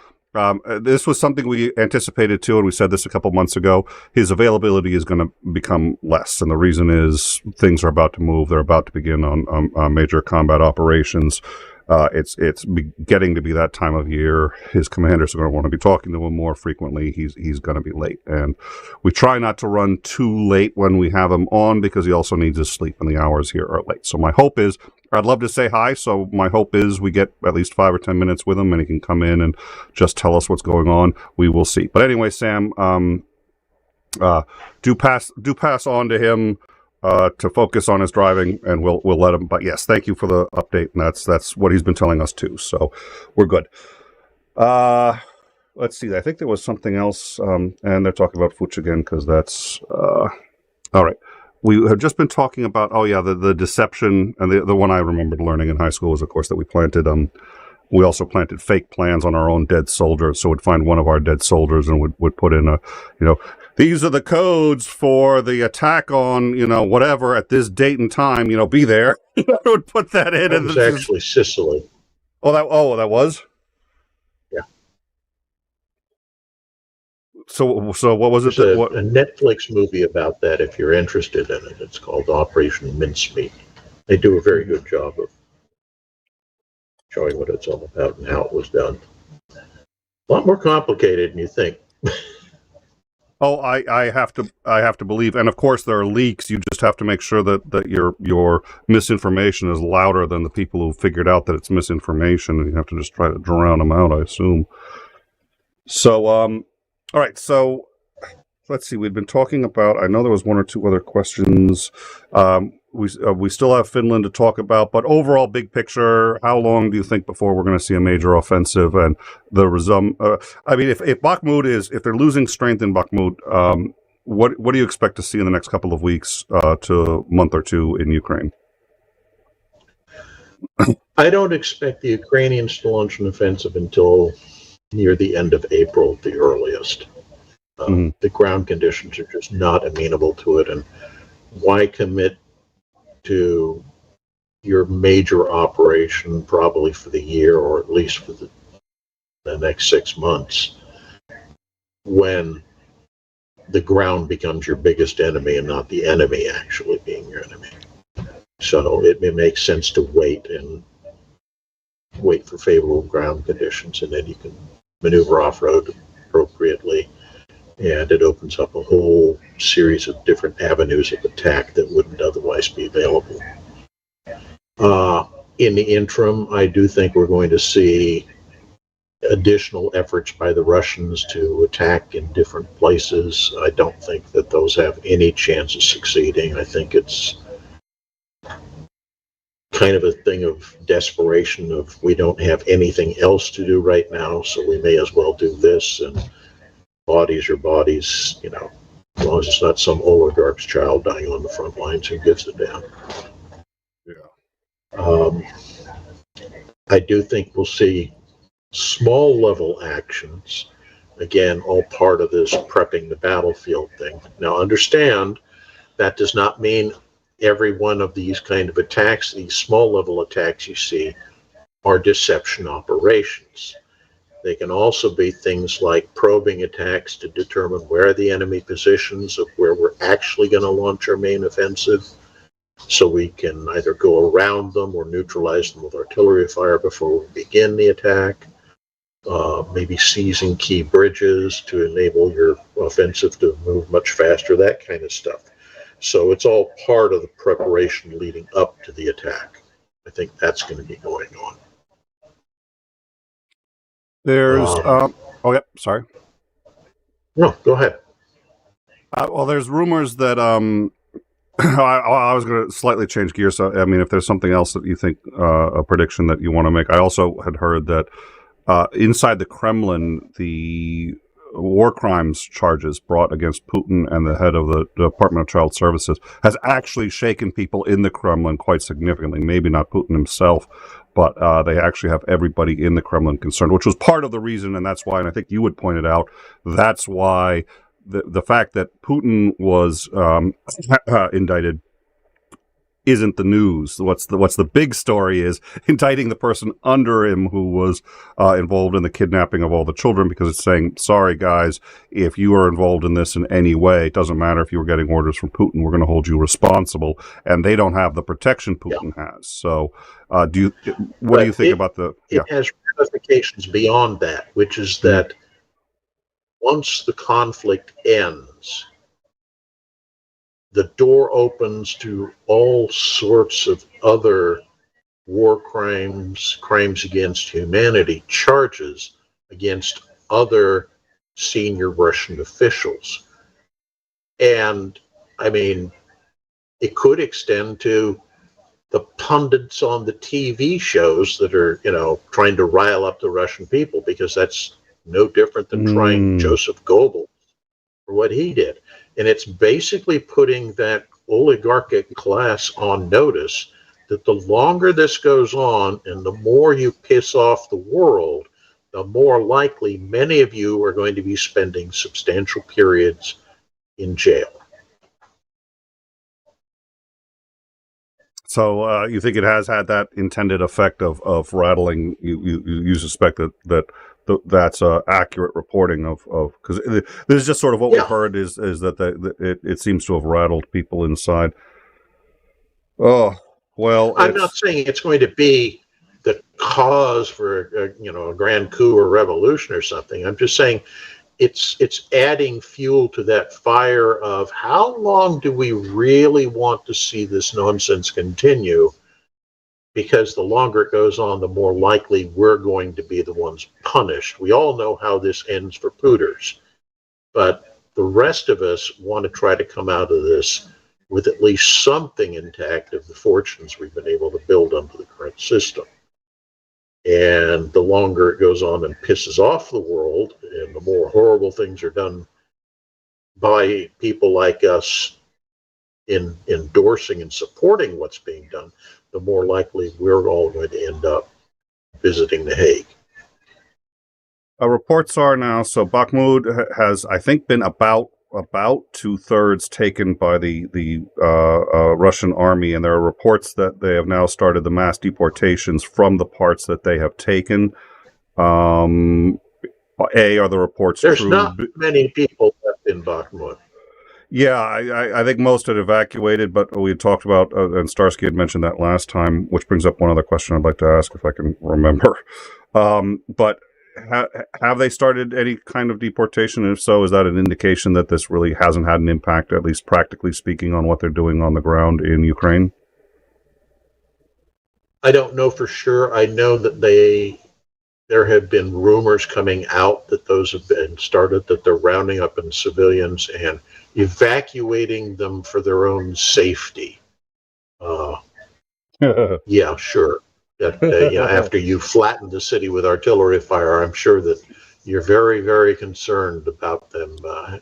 This was something we anticipated too, and we said this a couple months ago. His availability is going to become less, and the reason is things are about to move. They're about to begin on major combat operations. It's getting to be that time of year. His commanders are going to want to be talking to him more frequently. He's going to be late, and we try not to run too late when we have him on because he also needs his sleep, and the hours here are late. So my hope is, I'd love to say hi. So my hope is we get at least 5 or 10 minutes with him, and he can come in and just tell us what's going on. We will see. But anyway, Sam, do pass on to him. To focus on his driving, and we'll let him. But yes, thank you for the update, and that's what he's been telling us too. So we're good. Let's see. I think there was something else, and they're talking about Fuch again because that's all right. We have just been talking about the deception, and the one I remembered learning in high school was, of course, that we also planted fake plans on our own dead soldiers. So we'd find one of our dead soldiers and would put in these are the codes for the attack on, whatever at this date and time, be there. Would put that in. It was actually Sicily. Oh, that was? Yeah. So what was it? There's a Netflix movie about that if you're interested in it. It's called Operation Mincemeat. They do a very good job of showing what it's all about and how it was done. A lot more complicated than you think. Oh, I have to believe, and of course there are leaks. You just have to make sure that your misinformation is louder than the people who figured out that it's misinformation, and you have to just try to drown them out, I assume. So, all right. So, let's see. We've been talking about. I know there was one or two other questions. We still have Finland to talk about, but overall, big picture, how long do you think before we're going to see a major offensive and the resume? I mean, if Bakhmut if they're losing strength in Bakhmut, what do you expect to see in the next couple of weeks to a month or two in Ukraine? I don't expect the Ukrainians to launch an offensive until near the end of April, at the earliest. The ground conditions are just not amenable to it, and why commit to your major operation probably for the year, or at least for the next 6 months, when the ground becomes your biggest enemy and not the enemy actually being your enemy. So it makes sense to wait for favorable ground conditions, and then you can maneuver off-road appropriately, and it opens up a whole series of different avenues of attack that wouldn't otherwise be available. In the interim, I do think we're going to see additional efforts by the Russians to attack in different places. I don't think that those have any chance of succeeding. I think it's kind of a thing of desperation of we don't have anything else to do right now, so we may as well do this, and bodies are bodies, as long as it's not some oligarch's child dying on the front lines, who gives a damn. Yeah. I do think we'll see small level actions, again, all part of this prepping the battlefield thing. Now understand, that does not mean every one of these kind of attacks, these small level attacks you see, are deception operations. They can also be things like probing attacks to determine where the enemy positions of where we're actually going to launch our main offensive, so we can either go around them or neutralize them with artillery fire before we begin the attack. Maybe seizing key bridges to enable your offensive to move much faster, that kind of stuff. So it's all part of the preparation leading up to the attack. I think that's going to be going on. There's, sorry. No, go ahead. Well, there's rumors that, I was going to slightly change gears. So, I mean, if there's something else that you think, a prediction that you want to make, I also had heard that inside the Kremlin, the war crimes charges brought against Putin and the head of the Department of Child Services has actually shaken people in the Kremlin quite significantly. Maybe not Putin himself, but they actually have everybody in the Kremlin concerned, which was part of the reason, and that's why, and I think you would point it out, that's why the fact that Putin was indicted isn't the news. What's the big story is indicting the person under him who was involved in the kidnapping of all the children, because it's saying, sorry guys, if you are involved in this in any way, it doesn't matter if you were getting orders from Putin, we're going to hold you responsible, and they don't have the protection Putin has. So what do you think about the... It has ramifications beyond that, which is that once the conflict ends, the door opens to all sorts of other war crimes, crimes against humanity, charges against other senior Russian officials. And, I mean, it could extend to the pundits on the TV shows that are, trying to rile up the Russian people, because that's no different than trying Joseph Goebbels for what he did. And it's basically putting that oligarchic class on notice that the longer this goes on and the more you piss off the world, the more likely many of you are going to be spending substantial periods in jail. So you think it has had that intended effect of rattling? You suspect that's accurate reporting of because this is just sort of what we've heard is that it seems to have rattled people inside. Oh well, I'm not saying it's going to be the cause for a grand coup or revolution or something. I'm just saying it's adding fuel to that fire of how long do we really want to see this nonsense continue? Because the longer it goes on, the more likely we're going to be the ones punished. We all know how this ends for Pooters, but the rest of us want to try to come out of this with at least something intact of the fortunes we've been able to build under the current system. And the longer it goes on and pisses off the world, and the more horrible things are done by people like us in endorsing and supporting what's being done, the more likely we're all going to end up visiting The Hague. Reports are now, so Bakhmut has, I think, been about 2/3 taken by the Russian army, and there are reports that they have now started the mass deportations from the parts that they have taken. Are the reports There's true? not many people left in Bakhmut. Yeah, I think most had evacuated, but we had talked about, and Starsky had mentioned that last time, which brings up one other question I'd like to ask if I can remember. But have they started any kind of deportation? And if so, is that an indication that this really hasn't had an impact, at least practically speaking, on what they're doing on the ground in Ukraine? I don't know for sure. I know that there have been rumors coming out that those have been started, that they're rounding up in civilians and evacuating them for their own safety. Yeah, sure. That after you flatten the city with artillery fire, I'm sure that you're very, very concerned about them,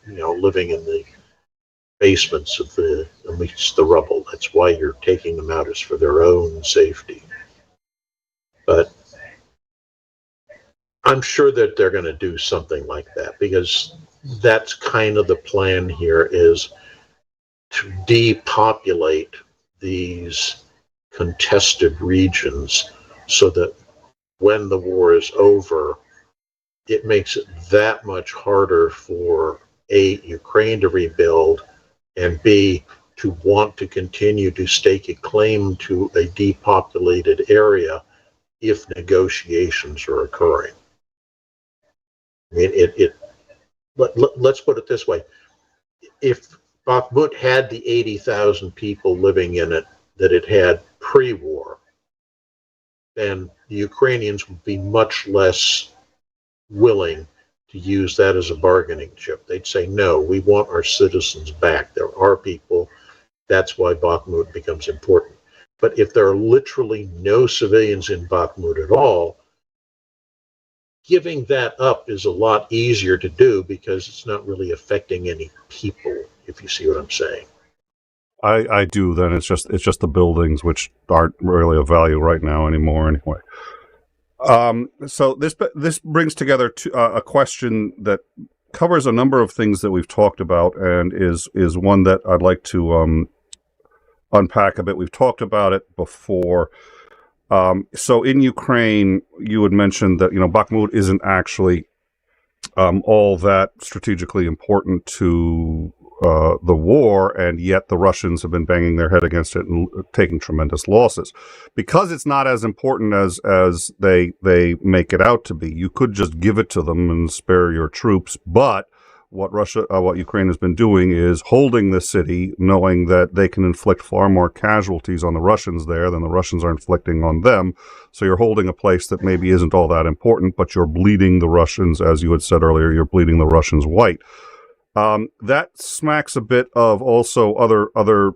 living in the basements of amidst the rubble. That's why you're taking them out, is for their own safety. But I'm sure that they're going to do something like that, because that's kind of the plan here, is to depopulate these contested regions so that when the war is over, it makes it that much harder for A, Ukraine to rebuild, and B, to want to continue to stake a claim to a depopulated area if negotiations are occurring. I mean, let's put it this way. If Bakhmut had the 80,000 people living in it that it had pre-war, then the Ukrainians would be much less willing to use that as a bargaining chip. They'd say, no, we want our citizens back. They're our people. That's why Bakhmut becomes important. But if there are literally no civilians in Bakhmut at all, giving that up is a lot easier to do, because it's not really affecting any people, if you see what I'm saying. I do. Then it's just the buildings, which aren't really of value right now anymore. Anyway, so this brings together a question that covers a number of things that we've talked about, and is one that I'd like to unpack a bit. We've talked about it before. So in Ukraine, you had mentioned that Bakhmut isn't actually all that strategically important to the war, and yet the Russians have been banging their head against it and taking tremendous losses. Because it's not as important as they make it out to be, you could just give it to them and spare your troops, but what Ukraine has been doing is holding the city, knowing that they can inflict far more casualties on the Russians there than the Russians are inflicting on them. So you're holding a place that maybe isn't all that important, but you're bleeding the Russians, as you had said earlier, you're bleeding the Russians white. That smacks a bit of also other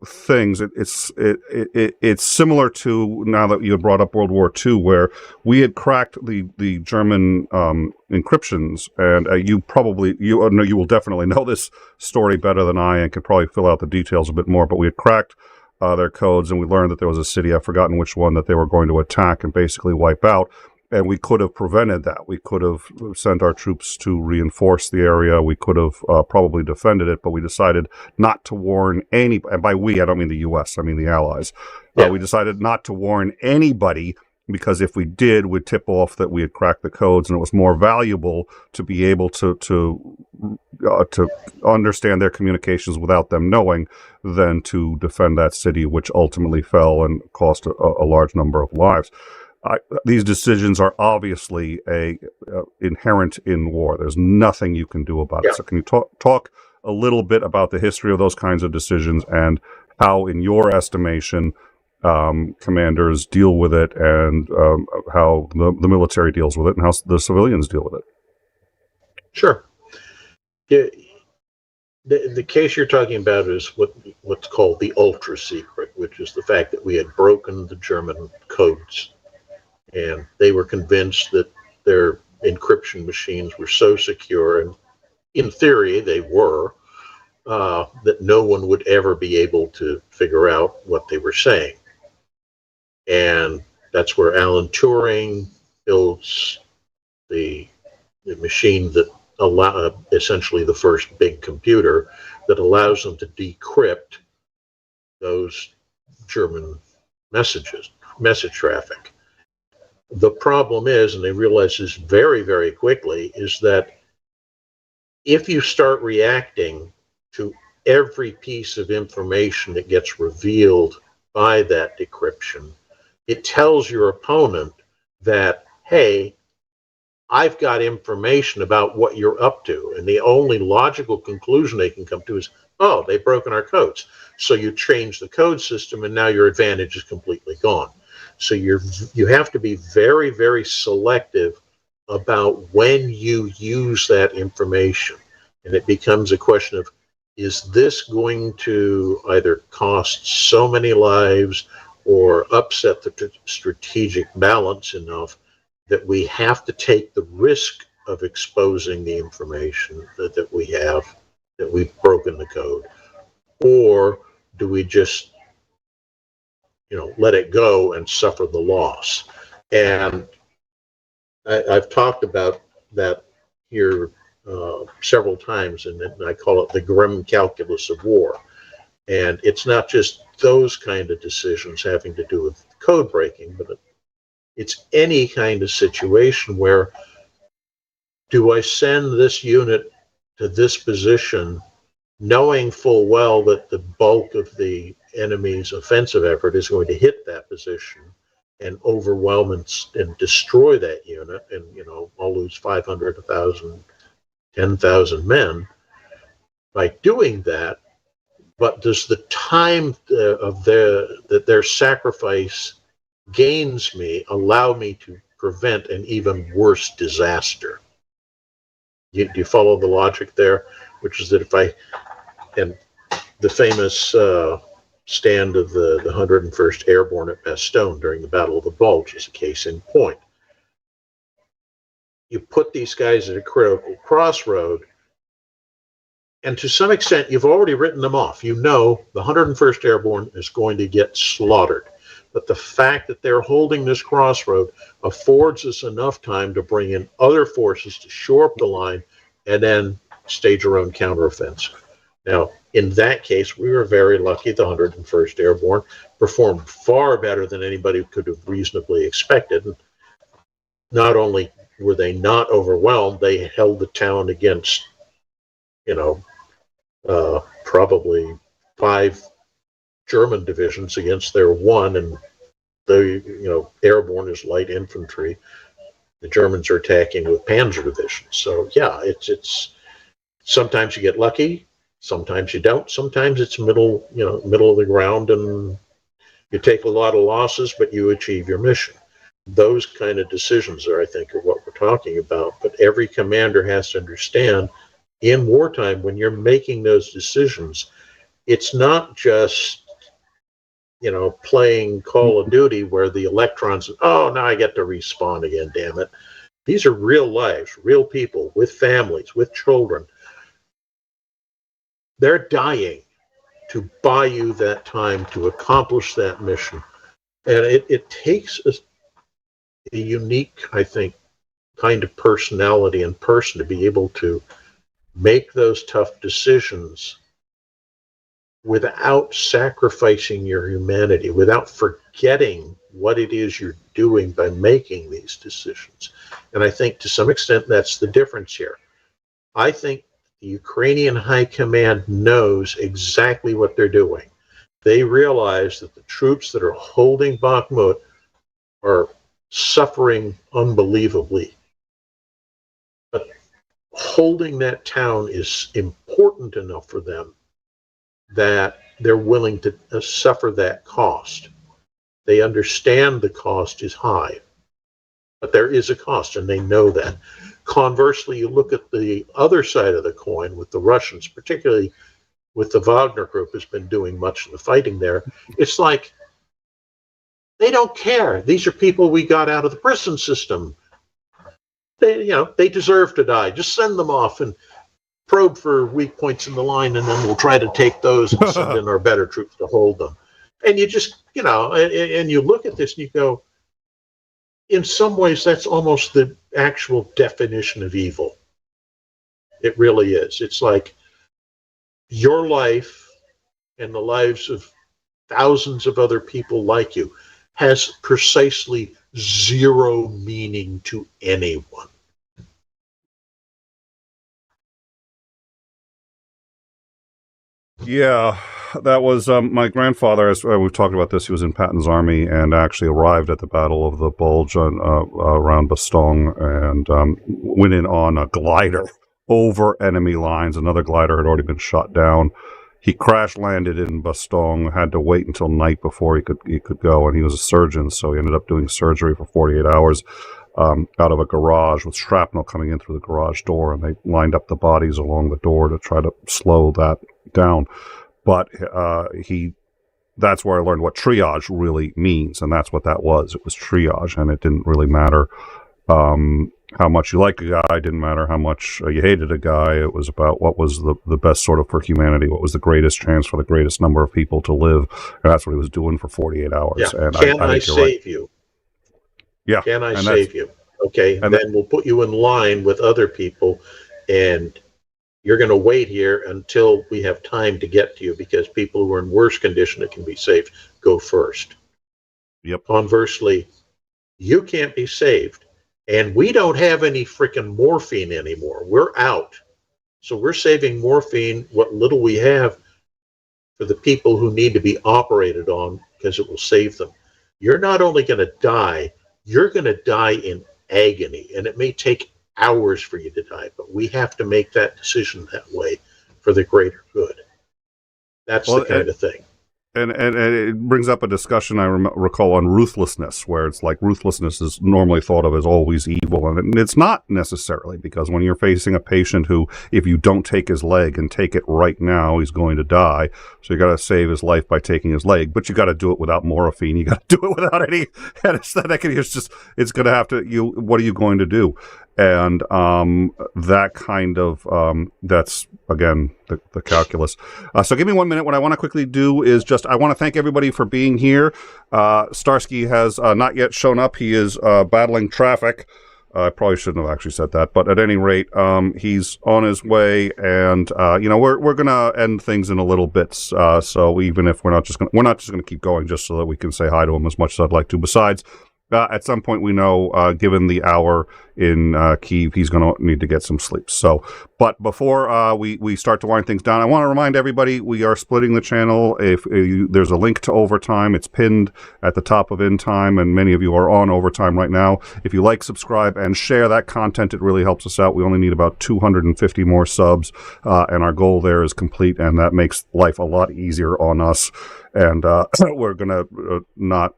things. It's similar to, now that you had brought up World War II, where we had cracked the German encryptions, and you will definitely know this story better than I, and could probably fill out the details a bit more. But we had cracked their codes, and we learned that there was a city, I've forgotten which one, that they were going to attack and basically wipe out. And we could have prevented that. We could have sent our troops to reinforce the area. We could have probably defended it, but we decided not to warn any, and by we, I don't mean the U.S., I mean the Allies. Yeah. We decided not to warn anybody, because if we did, we'd tip off that we had cracked the codes, and it was more valuable to be able to understand their communications without them knowing than to defend that city, which ultimately fell and cost a large number of lives. these decisions are obviously inherent in war. There's nothing you can do about it. So can you talk a little bit about the history of those kinds of decisions and how, in your estimation, commanders deal with it, and how the military deals with it, and how the civilians deal with it? Sure. The case you're talking about is what's called the ultra secret, which is the fact that we had broken the German codes, and they were convinced that their encryption machines were so secure, and in theory they were, that no one would ever be able to figure out what they were saying. And that's where Alan Turing builds the machine that essentially the first big computer that allows them to decrypt those German message traffic. The problem is, and they realize this very, very quickly, is that if you start reacting to every piece of information that gets revealed by that decryption, it tells your opponent that, hey, I've got information about what you're up to. And the only logical conclusion they can come to is, oh, they've broken our codes. So you change the code system, and now your advantage is completely gone. So you have to be very, very selective about when you use that information. And it becomes a question of, is this going to either cost so many lives or upset the strategic balance enough that we have to take the risk of exposing the information that we have, that we've broken the code? Or do we just, let it go and suffer the loss? And I've talked about that here several times, and I call it the grim calculus of war. And it's not just those kind of decisions having to do with code breaking, but it's any kind of situation where, do I send this unit to this position knowing full well that the bulk of the enemy's offensive effort is going to hit that position and overwhelm and destroy that unit, and I'll lose 500, 1,000, 10,000 men by doing that? But does the time of their sacrifice gains me allow me to prevent an even worse disaster? Do you follow the logic there? Which is that and the famous stand of the 101st Airborne at Bastogne during the Battle of the Bulge is a case in point. You put these guys at a critical crossroad, and to some extent, you've already written them off. The 101st Airborne is going to get slaughtered. But the fact that they're holding this crossroad affords us enough time to bring in other forces to shore up the line and then stage our own counteroffensive. Now, in that case, we were very lucky. The 101st Airborne performed far better than anybody could have reasonably expected. And not only were they not overwhelmed, they held the town against, probably 5 German divisions against their 1, and the airborne is light infantry. The Germans are attacking with panzer divisions. So yeah, it's sometimes you get lucky, sometimes you don't. Sometimes it's middle of the ground, and you take a lot of losses, but you achieve your mission. Those kind of decisions are what we're talking about. But every commander has to understand, in wartime, when you're making those decisions, it's not just playing Call of Duty where the electrons, oh, now I get to respawn again, damn it. These are real lives, real people with families, with children. They're dying to buy you that time to accomplish that mission. And it takes a unique, kind of personality and person to be able to make those tough decisions without sacrificing your humanity, without forgetting what it is you're doing by making these decisions. And I think to some extent that's the difference here. I think the Ukrainian High Command knows exactly what they're doing. They realize that the troops that are holding Bakhmut are suffering unbelievably. But holding that town is important enough for them that they're willing to suffer that cost. They understand the cost is high, but there is a cost, and they know that. Conversely, you look at the other side of the coin with the Russians, particularly with the Wagner group, who's been doing much of the fighting there. It's like, they don't care. These are people we got out of the prison system. They deserve to die. Just send them off and probe for weak points in the line, and then we'll try to take those and send in our better troops to hold them. And you just, and you look at this and you go, in some ways, that's almost the actual definition of evil. It really is. It's like your life and the lives of thousands of other people like you has precisely zero meaning to anyone. Yeah, that was my grandfather, as we've talked about this, he was in Patton's army and actually arrived at the Battle of the Bulge around Bastogne, and went in on a glider over enemy lines. Another glider had already been shot down. He crash landed in Bastogne, had to wait until night before he could go, and he was a surgeon, so he ended up doing surgery for 48 hours out of a garage with shrapnel coming in through the garage door, and they lined up the bodies along the door to try to slow that down. But that's where I learned what triage really means, and that's what that was. It was triage, and it didn't really matter how much you liked a guy. It didn't matter how much you hated a guy. It was about what was the best sort of for humanity, what was the greatest chance for the greatest number of people to live, and that's what he was doing for 48 hours. Yeah. And Can I save right. you? Yeah. Can I save you? Okay, and then we'll put you in line with other people, and you're going to wait here until we have time to get to you, because people who are in worse condition that can be saved go first. Yep. Conversely, you can't be saved, and we don't have any freaking morphine anymore. We're out. So we're saving morphine, what little we have, for the people who need to be operated on, because it will save them. You're not only going to die, you're going to die in agony, and it may take hours for you to die, but we have to make that decision that way for the greater good. That's the kind of thing. And it brings up a discussion I recall on ruthlessness, where it's like ruthlessness is normally thought of as always evil, and it's not necessarily, because when you're facing a patient who, if you don't take his leg and take it right now, he's going to die. So you got to save his life by taking his leg, but you got to do it without morphine. You got to do it without any anesthetic, and it's going to have to. What are you going to do? And that kind of that's again the calculus. So give me 1 minute. What I want to quickly do is I want to thank everybody for being here. Starsky has not yet shown up. He is battling traffic. I probably shouldn't have actually said that, but at any rate, he's on his way, and we're gonna end things in a little bit. So even if we're not just gonna keep going, just so that we can say hi to him as much as I'd like to. Besides, at some point, we know, given the hour in Kyiv, he's going to need to get some sleep. So, but before we start to wind things down, I want to remind everybody we are splitting the channel. If there's a link to Overtime, it's pinned at the top of In Time, and many of you are on Overtime right now. If you like, subscribe, and share that content, it really helps us out. We only need about 250 more subs, and our goal there is complete, and that makes life a lot easier on us. And we're going to not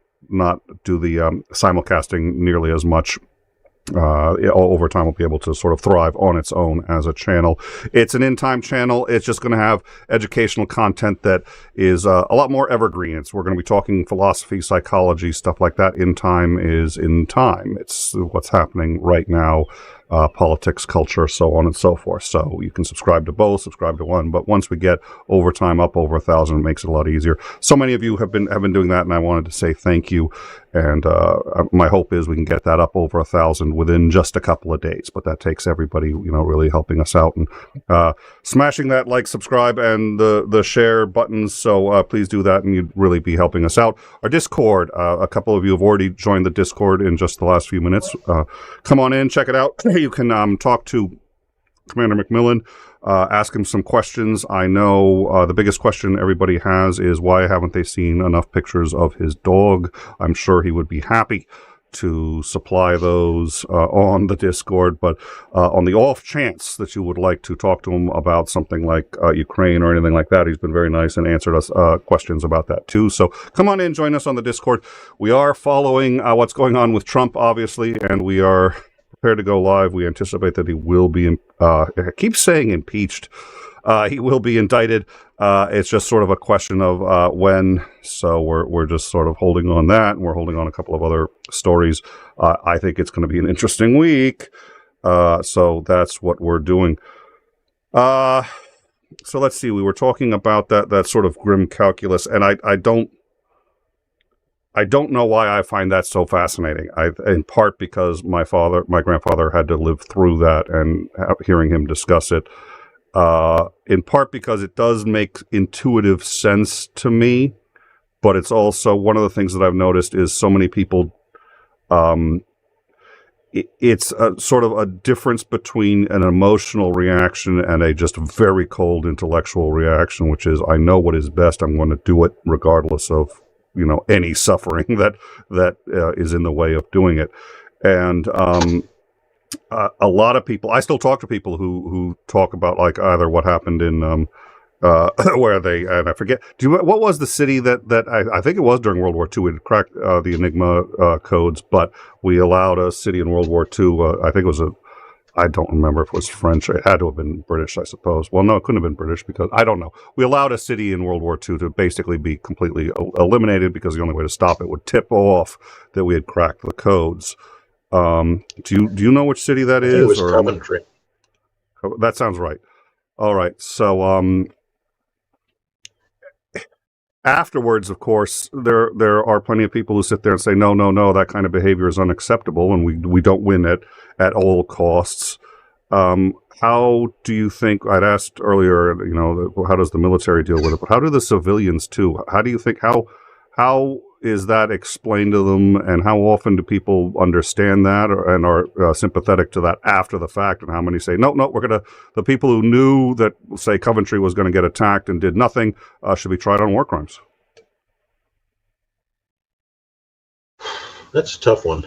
do the simulcasting nearly as much. Overtime will be able to sort of thrive on its own as a channel. It's an in-time channel. It's just going to have educational content that is a lot more evergreen. We're going to be talking philosophy, psychology, stuff like that. In time is in time. It's what's happening right now. Politics, culture, so on and so forth. So you can subscribe to both, subscribe to one, but once we get Overtime up over 1,000, it makes it a lot easier. So many of you have been doing that, and I wanted to say thank you. And my hope is we can get that up over 1,000 within just a couple of days. But that takes everybody, really helping us out and smashing that like, subscribe, and the share buttons. So please do that, and you'd really be helping us out. Our Discord, a couple of you have already joined the Discord in just the last few minutes. Come on in, check it out. You can talk to Commander McMillan, ask him some questions. I know the biggest question everybody has is, why haven't they seen enough pictures of his dog? I'm sure he would be happy to supply those on the Discord, but on the off chance that you would like to talk to him about something like Ukraine or anything like that, he's been very nice and answered us questions about that too. So come on in, join us on the Discord. We are following what's going on with Trump, obviously, and we are prepared to go live. We anticipate that he will be, I keep saying impeached. He will be indicted. It's just sort of a question of when. So we're just sort of holding on that, and we're holding on a couple of other stories. I think it's going to be an interesting week. So that's what we're doing. So let's see. We were talking about that sort of grim calculus, and I don't know why I find that so fascinating. In part because my grandfather had to live through that, and hearing him discuss it. In part because it does make intuitive sense to me, but it's also one of the things that I've noticed is so many people, it's a sort of a difference between an emotional reaction and a just very cold intellectual reaction, which is, I know what is best. I'm going to do it regardless of, any suffering that is in the way of doing it. And, a lot of people, I still talk to people who talk about like either what happened in where they, and I forget, what was the city that I think it was during World War II, it cracked the Enigma codes, but we allowed a city in World War II, I think it was I don't remember if it was French, it had to have been British, I suppose. Well, no, it couldn't have been British because, I don't know. We allowed a city in World War II to basically be completely eliminated because the only way to stop it would tip off that we had cracked the codes. Do you know which city that is? It was Coventry. That sounds right. All right. So afterwards, of course, there are plenty of people who sit there and say, no, that kind of behavior is unacceptable, and we don't win it at all costs. How do you think? I'd asked earlier, how does the military deal with it? But how do the civilians too? How do you think how is that explained to them, and how often do people understand that and are sympathetic to that after the fact, and how many say, no, the people who knew that, say, Coventry was going to get attacked and did nothing should be tried on war crimes? That's a tough one.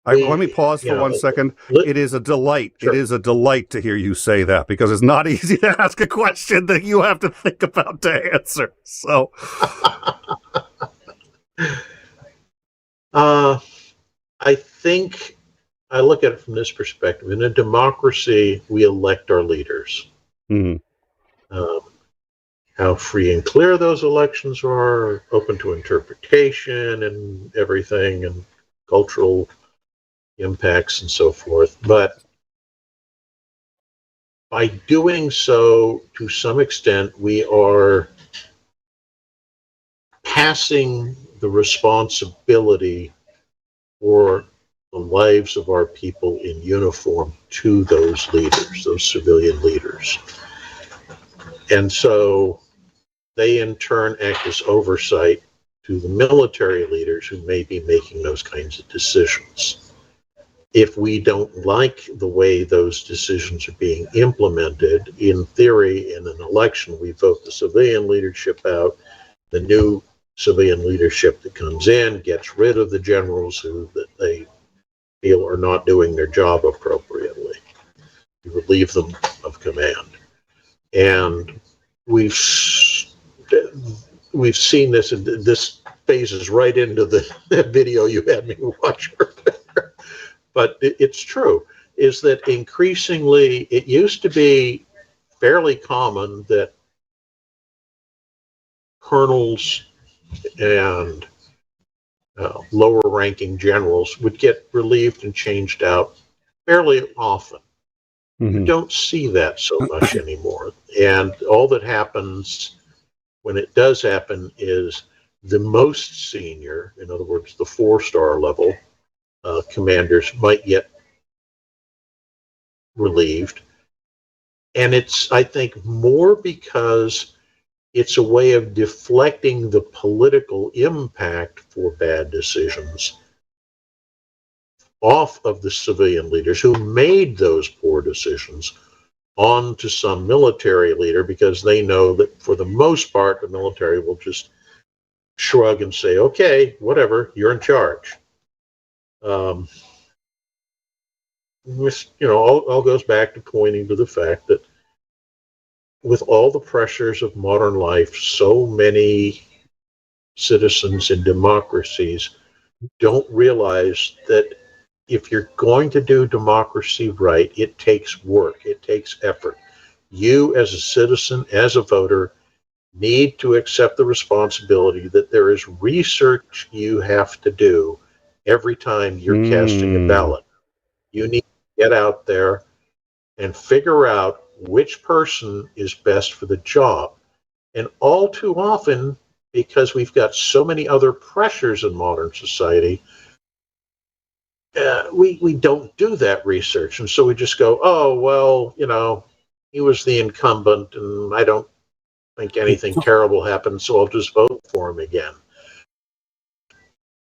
Let me pause for 1 second. It is a delight. Sure. It is a delight to hear you say that, because it's not easy to ask a question that you have to think about to answer. So, I think I look at it from this perspective. In a democracy, we elect our leaders. Mm-hmm. How free and clear those elections are, open to interpretation and everything, and cultural impacts and so forth. But by doing so, to some extent, we are passing the responsibility for the lives of our people in uniform to those leaders, those civilian leaders. And so they in turn act as oversight to the military leaders who may be making those kinds of decisions. If we don't like the way those decisions are being implemented, in theory, in an election, we vote the civilian leadership out. The new civilian leadership that comes in gets rid of the generals that they feel are not doing their job appropriately. You relieve them of command. And we've seen this, and this phases right into the video you had me watch earlier. But it's true, is that increasingly, it used to be fairly common that colonels and lower ranking generals would get relieved and changed out fairly often. Mm-hmm. You don't see that so much anymore. And all that happens when it does happen is the most senior, in other words, the 4-star level, commanders might get relieved. And it's, I think, more because it's a way of deflecting the political impact for bad decisions off of the civilian leaders who made those poor decisions onto some military leader, because they know that for the most part, the military will just shrug and say, okay, whatever, you're in charge. This, all goes back to pointing to the fact that with all the pressures of modern life, so many citizens in democracies don't realize that if you're going to do democracy right, it takes work, it takes effort. You as a citizen, as a voter, need to accept the responsibility that there is research you have to do every time you're casting a ballot. You need to get out there and figure out which person is best for the job. And all too often, because we've got so many other pressures in modern society, we don't do that research. And so we just go, oh, well, he was the incumbent and I don't think anything terrible happened, so I'll just vote for him again.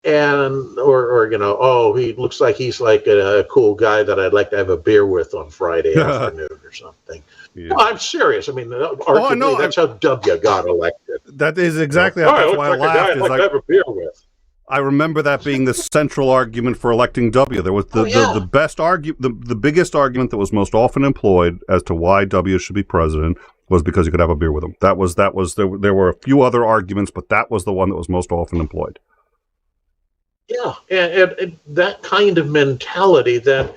And, or oh, he looks like he's like a cool guy that I'd like to have a beer with on Friday afternoon or something. Yeah. No, I'm serious. I mean, arguably, that's how W got elected. That is exactly that's why I laughed. I'd like to have a beer with. I remember that being the central argument for electing W. There was the best argument, the biggest argument that was most often employed as to why W should be president was because you could have a beer with him. There were a few other arguments, but that was the one that was most often employed. Yeah, and that kind of mentality that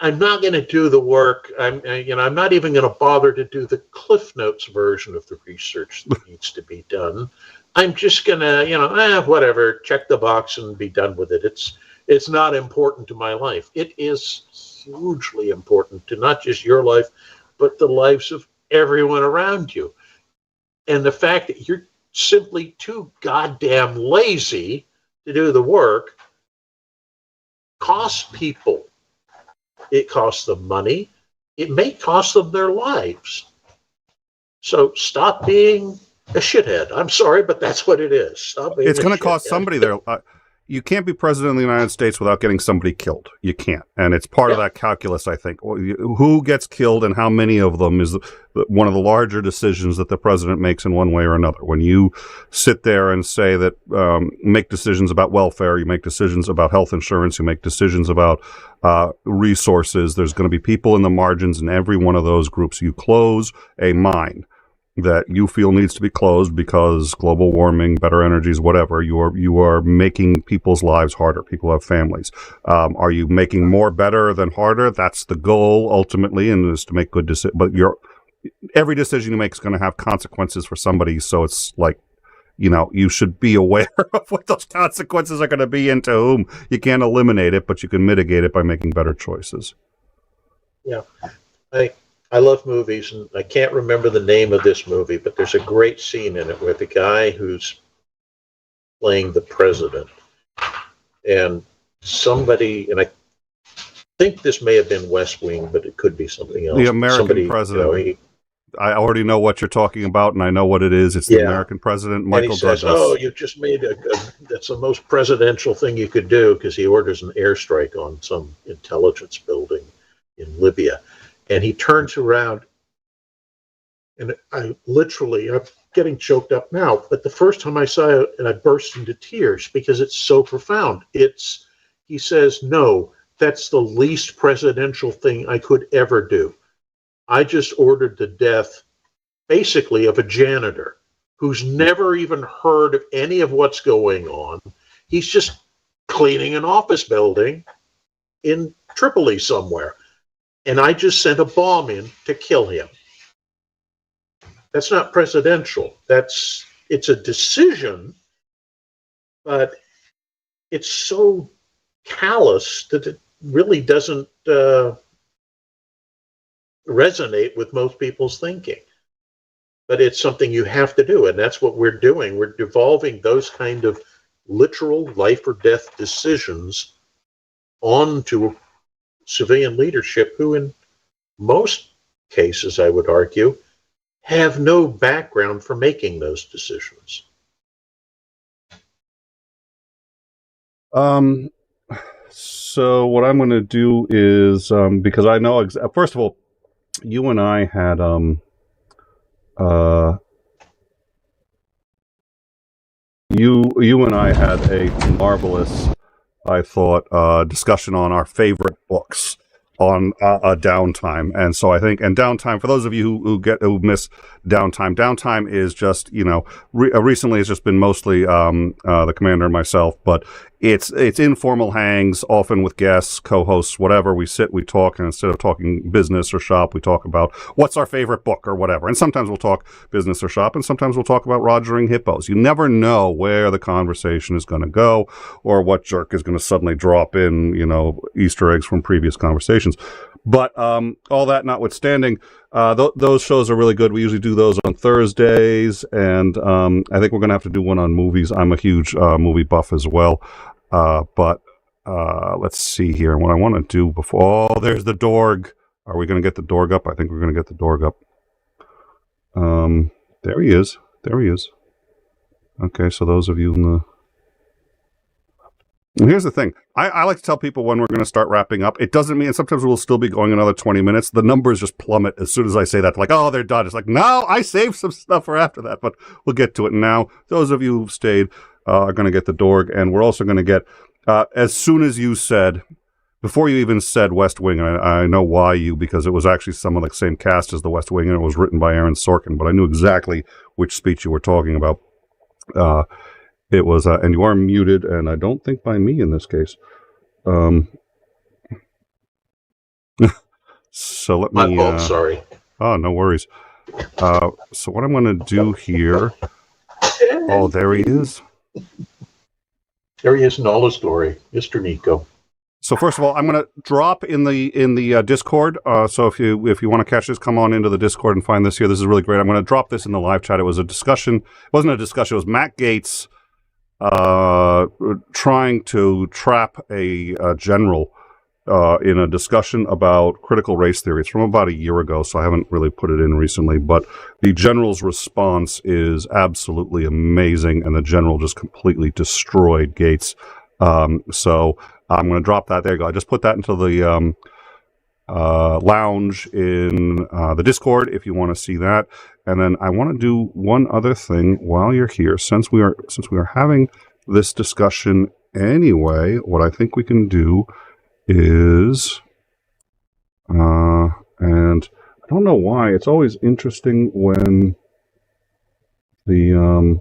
I'm not going to do the work. I'm not even going to bother to do the Cliff Notes version of the research that needs to be done. I'm just going to, whatever, check the box and be done with it. It's not important to my life. It is hugely important to not just your life, but the lives of everyone around you. And the fact that you're simply too goddamn lazy to do the work costs people. It costs them money. It may cost them their lives. So stop being a shithead. I'm sorry, but that's what it is. Stop being it's going to cost somebody their you can't be president of the United States without getting somebody killed. You can't. And it's part of that calculus, I think. Who gets killed and how many of them is one of the larger decisions that the president makes in one way or another. When you sit there and say that make decisions about welfare, you make decisions about health insurance, you make decisions about resources, there's going to be people in the margins in every one of those groups. You close a mine that you feel needs to be closed because global warming, better energies, whatever, you are making people's lives harder. People have families. Are you making more better than harder? That's the goal ultimately, and is to make good decisions. But every decision you make is going to have consequences for somebody. So it's like, you should be aware of what those consequences are going to be and to whom. You can't eliminate it, but you can mitigate it by making better choices. Yeah. I love movies, and I can't remember the name of this movie, but there's a great scene in it with the guy who's playing the president. And somebody, and I think this may have been West Wing, but it could be something else. The American president. I already know what you're talking about, and I know what it is. It's the American president, Michael Douglas. And he says, oh, you just made that's the most presidential thing you could do, because he orders an airstrike on some intelligence building in Libya. And he turns around, and I'm getting choked up now, but the first time I saw it, and I burst into tears because it's so profound. He says, no, that's the least presidential thing I could ever do. I just ordered the death, basically, of a janitor who's never even heard of any of what's going on. He's just cleaning an office building in Tripoli somewhere. And I just sent a bomb in to kill him. That's not presidential. It's a decision, but it's so callous that it really doesn't resonate with most people's thinking. But it's something you have to do, and that's what we're doing. We're devolving those kind of literal life or death decisions onto civilian leadership, who in most cases, I would argue, have no background for making those decisions. So what I'm going to do is, because I know, first of all, you and I had you and I had a marvelous, I thought, discussion on our favorite books on a downtime. And so I think, and downtime, for those of you who miss downtime is just, recently it's just been mostly the commander and myself, but it's informal hangs, often with guests, co-hosts, whatever. We sit, we talk, and instead of talking business or shop, we talk about what's our favorite book or whatever. And sometimes we'll talk business or shop, and sometimes we'll talk about rogering hippos. You never know where the conversation is going to go or what jerk is going to suddenly drop in, Easter eggs from previous conversations. But all that notwithstanding, those shows are really good. We usually do those on Thursdays, and I think we're going to have to do one on movies. I'm a huge movie buff as well. But let's see here. What I want to do before... Oh, there's the Dorg. Are we going to get the Dorg up? I think we're going to get the Dorg up. There he is. Okay, so those of you in the... And here's the thing. I like to tell people when we're going to start wrapping up. It doesn't mean, sometimes we'll still be going another 20 minutes. The numbers just plummet as soon as I say that. Like, oh, they're done. It's like, no, I saved some stuff for after that, but we'll get to it now. Those of you who've stayed are going to get the Dorg, and we're also going to get, as soon as you said, before you even said West Wing, and I know why because it was actually some of the same cast as the West Wing, and it was written by Aaron Sorkin, but I knew exactly which speech you were talking about. It was, and you are muted, and I don't think by me in this case. So let me... My fault, sorry. Oh, no worries. So what I'm going to do here... Oh, there he is. There he is in all his glory, Mr. Nico. So first of all, I'm going to drop in the Discord. So if you want to catch this, come on into the Discord and find this here. This is really great. I'm going to drop this in the live chat. It was a discussion. It wasn't a discussion. It was Matt Gaetz trying to trap a general in a discussion about critical race theory. It's from about a year ago, so I haven't really put it in recently. But the general's response is absolutely amazing, and the general just completely destroyed Gaetz. So I'm going to drop that. There you go. I just put that into the lounge in the Discord if you want to see that. And then I want to do one other thing while you're here. Since we are having this discussion anyway, what I think we can do is, and I don't know why, it's always interesting when the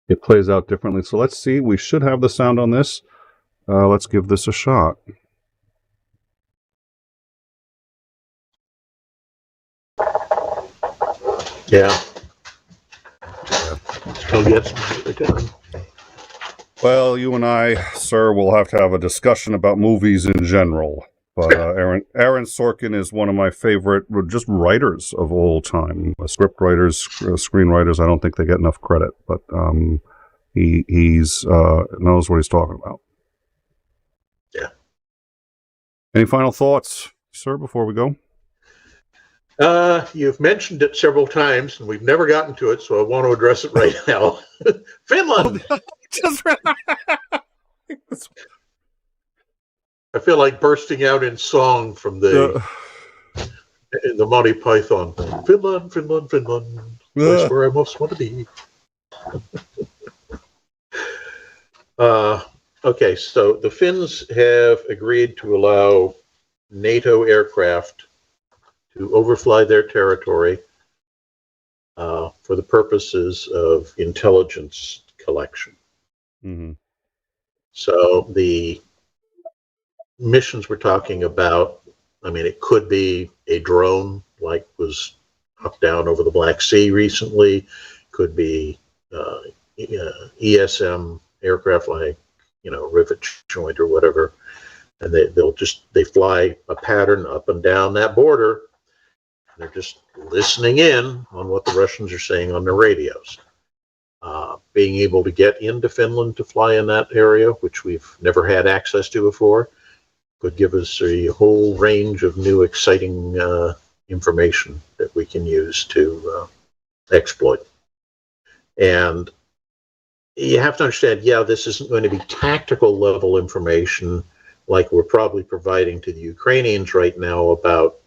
it plays out differently. So let's see. We should have the sound on this. Let's give this a shot. Yeah. Still gets the time. Well, you and I, sir, will have to have a discussion about movies in general. But Aaron Sorkin is one of my favorite just writers of all time. Script writers, screenwriters, I don't think they get enough credit. But he's knows what he's talking about. Yeah. Any final thoughts, sir, before we go? You've mentioned it several times, and we've never gotten to it, so I want to address it right now. Finland! I feel like bursting out in song from the Monty Python thing. Finland, Finland, Finland. Place where I most want to be. Okay, so the Finns have agreed to allow NATO aircraft to overfly their territory for the purposes of intelligence collection. Mm-hmm. So the missions we're talking about, I mean, it could be a drone like was up down over the Black Sea recently, could be ESM aircraft like, Rivet Joint or whatever, and they fly a pattern up and down that border. They're just listening in on what the Russians are saying on their radios. Being able to get into Finland to fly in that area, which we've never had access to before, could give us a whole range of new exciting information that we can use to exploit. And you have to understand, this isn't going to be tactical level information like we're probably providing to the Ukrainians right now about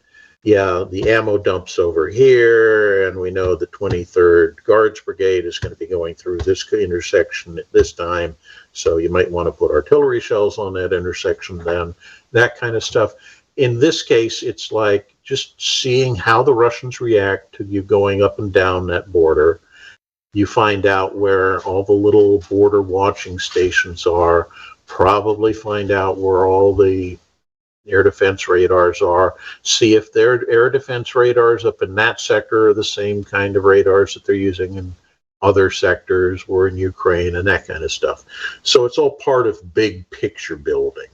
yeah, the ammo dumps over here, and we know the 23rd Guards Brigade is going to be going through this intersection at this time, so you might want to put artillery shells on that intersection then, that kind of stuff. In this case, it's like just seeing how the Russians react to you going up and down that border. You find out where all the little border watching stations are, probably find out where all the air defense radars are, see if their air defense radars up in that sector are the same kind of radars that they're using in other sectors or in Ukraine and that kind of stuff. So it's all part of big picture building.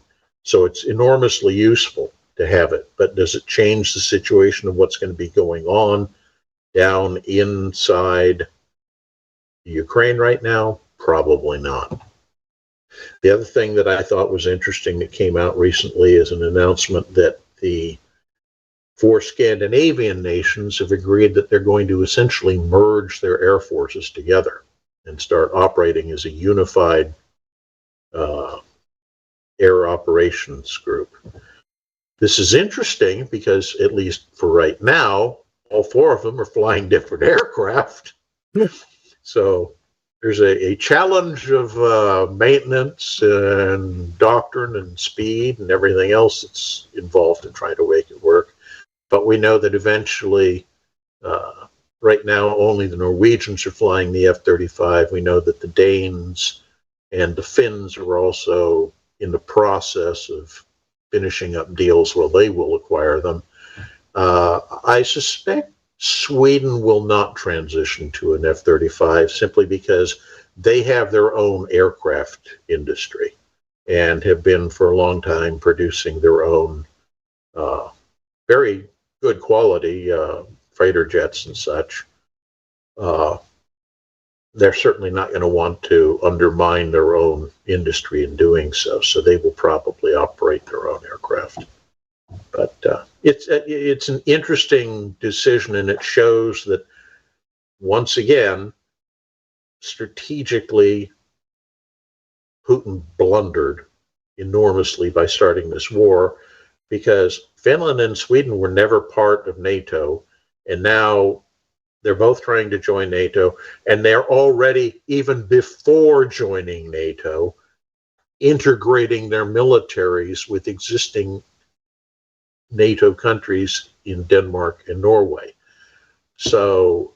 So it's enormously useful to have it, but does it change the situation of what's going to be going on down inside Ukraine right now? Probably not. The other thing that I thought was interesting that came out recently is an announcement that the 4 Scandinavian nations have agreed that they're going to essentially merge their air forces together and start operating as a unified air operations group. This is interesting because, at least for right now, all 4 of them are flying different aircraft. So there's a challenge of maintenance and doctrine and speed and everything else that's involved in trying to make it work. But we know that eventually, right now, only the Norwegians are flying the F-35. We know that the Danes and the Finns are also in the process of finishing up deals where they will acquire them. I suspect Sweden will not transition to an F-35 simply because they have their own aircraft industry and have been for a long time producing their own very good quality fighter jets and such. They're certainly not going to want to undermine their own industry in doing so, so they will probably operate their own aircraft. But it's an interesting decision, and it shows that, once again, strategically, Putin blundered enormously by starting this war, because Finland and Sweden were never part of NATO, and now they're both trying to join NATO, and they're already, even before joining NATO, integrating their militaries with existing NATO countries in Denmark and Norway. So,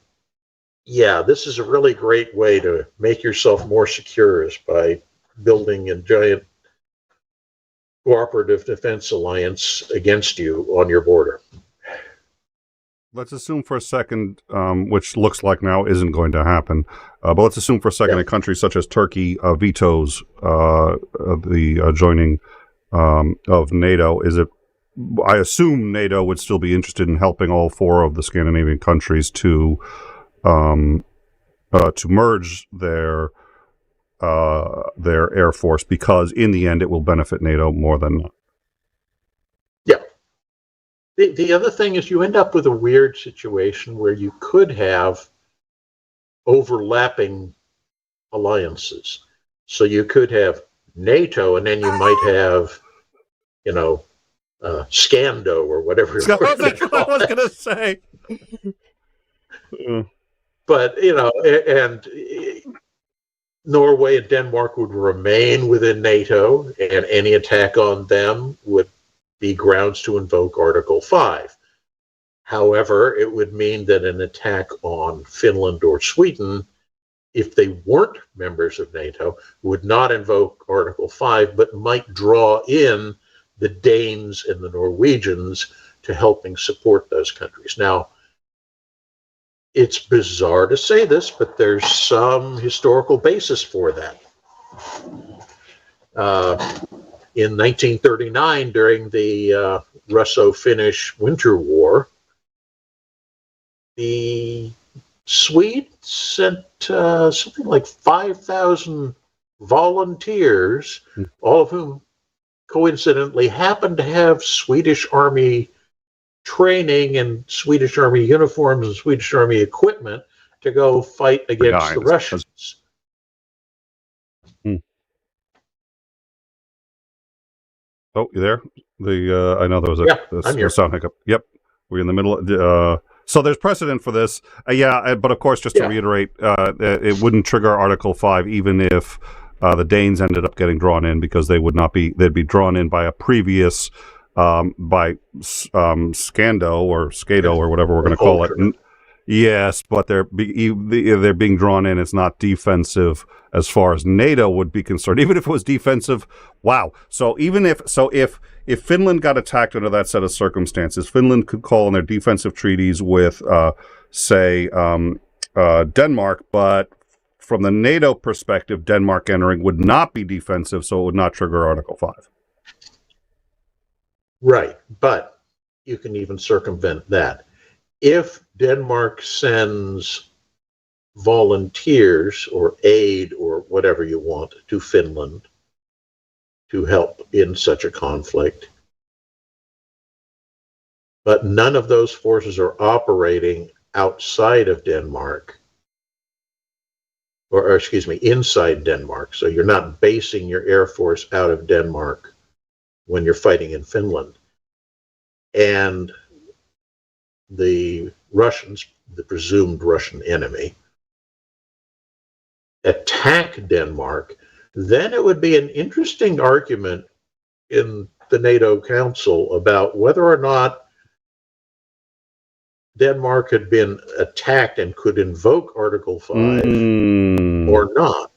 yeah, this is a really great way to make yourself more secure, is by building a giant cooperative defense alliance against you on your border. Let's assume for a second, which looks like now isn't going to happen, but let's assume for a second a country such as Turkey vetoes the joining of NATO. I assume NATO would still be interested in helping all 4 of the Scandinavian countries to merge their air force, because in the end it will benefit NATO more than not. Yeah. The other thing is you end up with a weird situation where you could have overlapping alliances. So you could have NATO, and then you might have, Scando or whatever. That's what I was going to say. But, and Norway and Denmark would remain within NATO, and any attack on them would be grounds to invoke Article 5. However, it would mean that an attack on Finland or Sweden, if they weren't members of NATO, would not invoke Article 5, but might draw in the Danes and the Norwegians to helping support those countries. Now, it's bizarre to say this, but there's some historical basis for that. In 1939, during the Russo-Finnish Winter War, the Swedes sent something like 5,000 volunteers, all of whom coincidentally happened to have Swedish Army training and Swedish Army uniforms and Swedish Army equipment, to go fight against the Russians. Oh, you there? I know there was a sound hiccup. Yep, We're in the middle of, so there's precedent for this. But of course, just to reiterate, it wouldn't trigger Article 5 even if the Danes ended up getting drawn in, because they'd be drawn in by a previous, by Scando or Scado or whatever we're going to call it. Yes, but they're being drawn in. It's not defensive as far as NATO would be concerned. Even if it was defensive, wow. So if Finland got attacked under that set of circumstances, Finland could call on their defensive treaties with, say, Denmark, but from the NATO perspective, Denmark entering would not be defensive, so it would not trigger Article 5. Right, but you can even circumvent that. If Denmark sends volunteers or aid or whatever you want to Finland to help in such a conflict, but none of those forces are operating outside of Denmark, or excuse me, inside Denmark. So you're not basing your Air Force out of Denmark when you're fighting in Finland. And the Russians, the presumed Russian enemy, attack Denmark, then it would be an interesting argument in the NATO Council about whether or not Denmark had been attacked and could invoke Article 5 or not.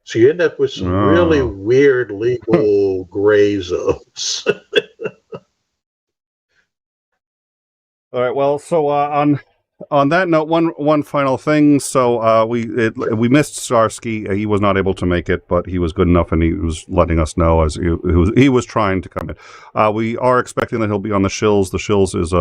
So you end up with some really weird legal gray zones. All right. Well, so on that note, one final thing. So we missed Starsky. He was not able to make it, but he was good enough, and he was letting us know as he was trying to come in. We are expecting that he'll be on the Shills. The Shills is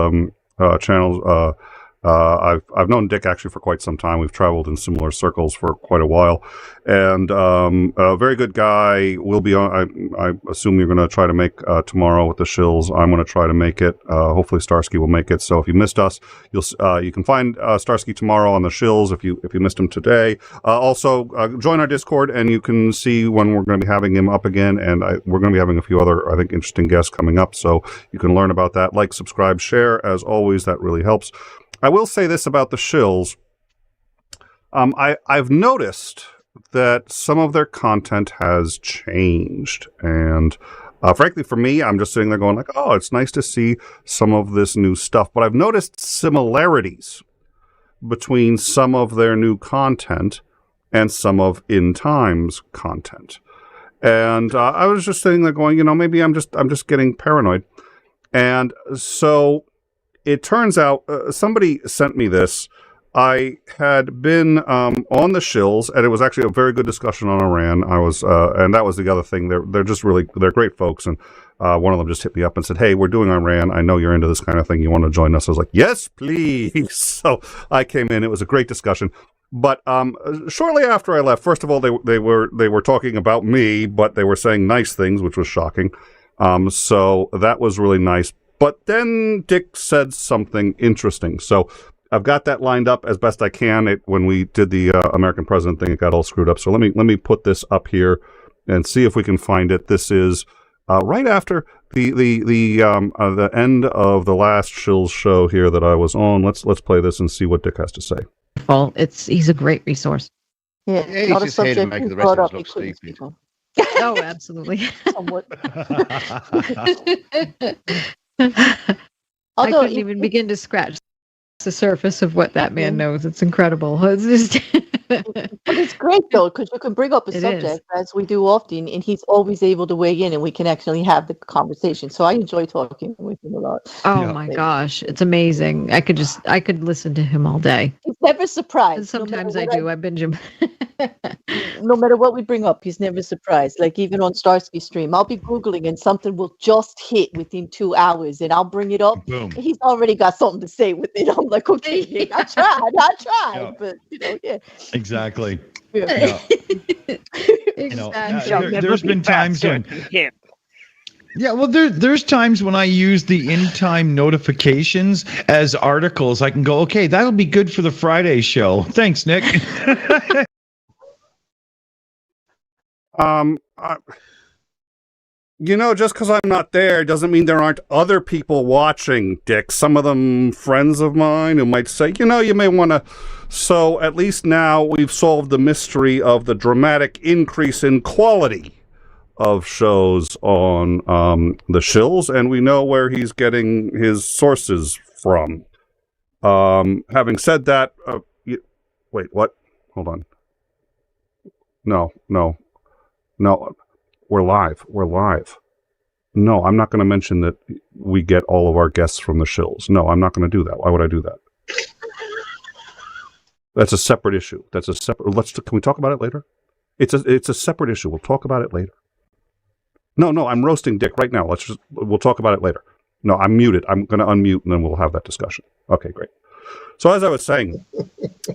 channel. I've known Dick actually for quite some time. We've traveled in similar circles for quite a while, and a very good guy. Will be on. I assume you're going to try to make tomorrow with the Shills. I'm going to try to make it. Hopefully Starsky will make it. So if you missed us, you can find Starsky tomorrow on the Shills. If you missed him today, also join our Discord, and you can see when we're going to be having him up again. And we're going to be having a few other, I think, interesting guests coming up. So you can learn about that. Like, subscribe, share. As always, that really helps. I will say this about the Shills. I've noticed that some of their content has changed. And frankly, for me, I'm just sitting there going like, oh, it's nice to see some of this new stuff. But I've noticed similarities between some of their new content and some of In Time's content. And I was just sitting there going, maybe I'm just getting paranoid. And so it turns out somebody sent me this. I had been on the Shills, and it was actually a very good discussion on Iran. I was, and that was the other thing. They're just they're great folks. And one of them just hit me up and said, "Hey, we're doing Iran. I know you're into this kind of thing. You want to join us?" I was like, "Yes, please." So I came in. It was a great discussion. But shortly after I left, first of all, they were talking about me, but they were saying nice things, which was shocking. So that was really nice. But then Dick said something interesting. So I've got that lined up as best I can. When we did the American president thing, it got all screwed up. So let me put this up here and see if we can find it. This is right after the end of the last Shills show here that I was on. Let's play this and see what Dick has to say. Well, he's a great resource. Yeah, He's just here to make the rest of us look stupid. Oh, absolutely. Somewhat. I Although couldn't even begin to scratch the surface of what that man knows. It's incredible. It's just But it's great though, because you can bring up a It subject as we do often, and he's always able to weigh in, and we can actually have the conversation. So I enjoy talking with him a lot. Oh Yeah. my gosh, it's amazing. I could listen to him all day. He's never surprised. And sometimes no I matter do. I binge him. No matter what we bring up, he's never surprised. Like even on Starsky stream, I'll be Googling and something will just hit within 2 hours, and I'll bring it up. Boom. And he's already got something to say with it. I'm like, okay, Nick, I tried, Yeah. but yeah. Exactly. Yeah. Exactly. There's been times when there's times when I use the in-time notifications as articles. I can go, okay, that'll be good for the Friday show. Thanks, Nick. Just because I'm not there doesn't mean there aren't other people watching, Dick. Some of them friends of mine who might say, you may want to. So at least now we've solved the mystery of the dramatic increase in quality of shows on the shills, and we know where he's getting his sources from. Having said that, wait, what? Hold on. No. We're live. No, I'm not going to mention that we get all of our guests from the shills. No, I'm not going to do that. Why would I do that? That's a separate issue. Can we talk about it later? It's a separate issue. We'll talk about it later. No, I'm roasting Dick right now. We'll talk about it later. No, I'm muted. I'm going to unmute and then we'll have that discussion. Okay, great. So as I was saying,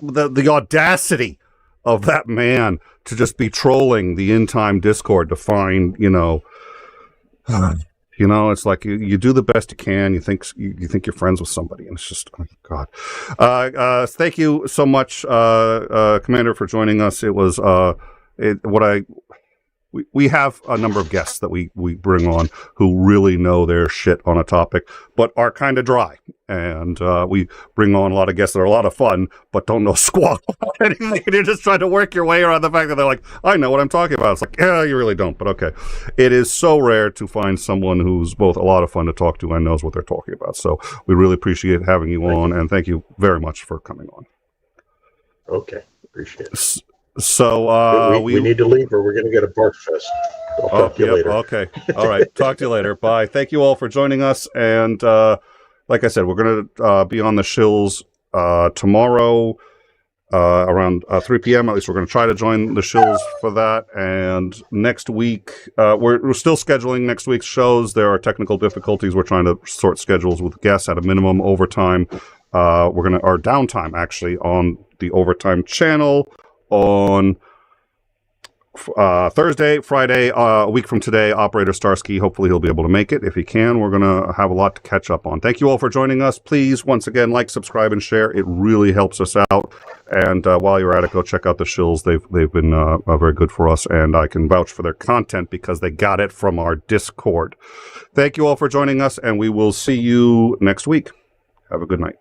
the audacity of that man to just be trolling the in-time Discord to find, it's like you do the best you can. You think you're friends with somebody, and it's just, oh God. Thank you so much, Commander, for joining us. It was we have a number of guests that we bring on who really know their shit on a topic, but are kind of dry. And we bring on a lot of guests that are a lot of fun, but don't know squat about anything. And you're just trying to work your way around the fact that they're like, I know what I'm talking about. It's like, yeah, you really don't, but okay. It is so rare to find someone who's both a lot of fun to talk to and knows what they're talking about. So we really appreciate having you on, and thank you very much for coming on. Okay, appreciate it. So we need to leave or we're going to get a bark fest. I'll talk to you later. Okay. All right. Talk to you later. Bye. Thank you all for joining us. And like I said, we're going to be on the shills tomorrow around 3 p.m. At least we're going to try to join the shills for that. And next week, we're still scheduling next week's shows. There are technical difficulties. We're trying to sort schedules with guests at a minimum overtime. Our downtime actually on the overtime channel on Thursday, Friday, a week from today, Operator Starsky. Hopefully he'll be able to make it. If he can, we're going to have a lot to catch up on. Thank you all for joining us. Please, once again, like, subscribe, and share. It really helps us out. And while you're at it, go check out the shills. They've been very good for us, and I can vouch for their content because they got it from our Discord. Thank you all for joining us, and we will see you next week. Have a good night.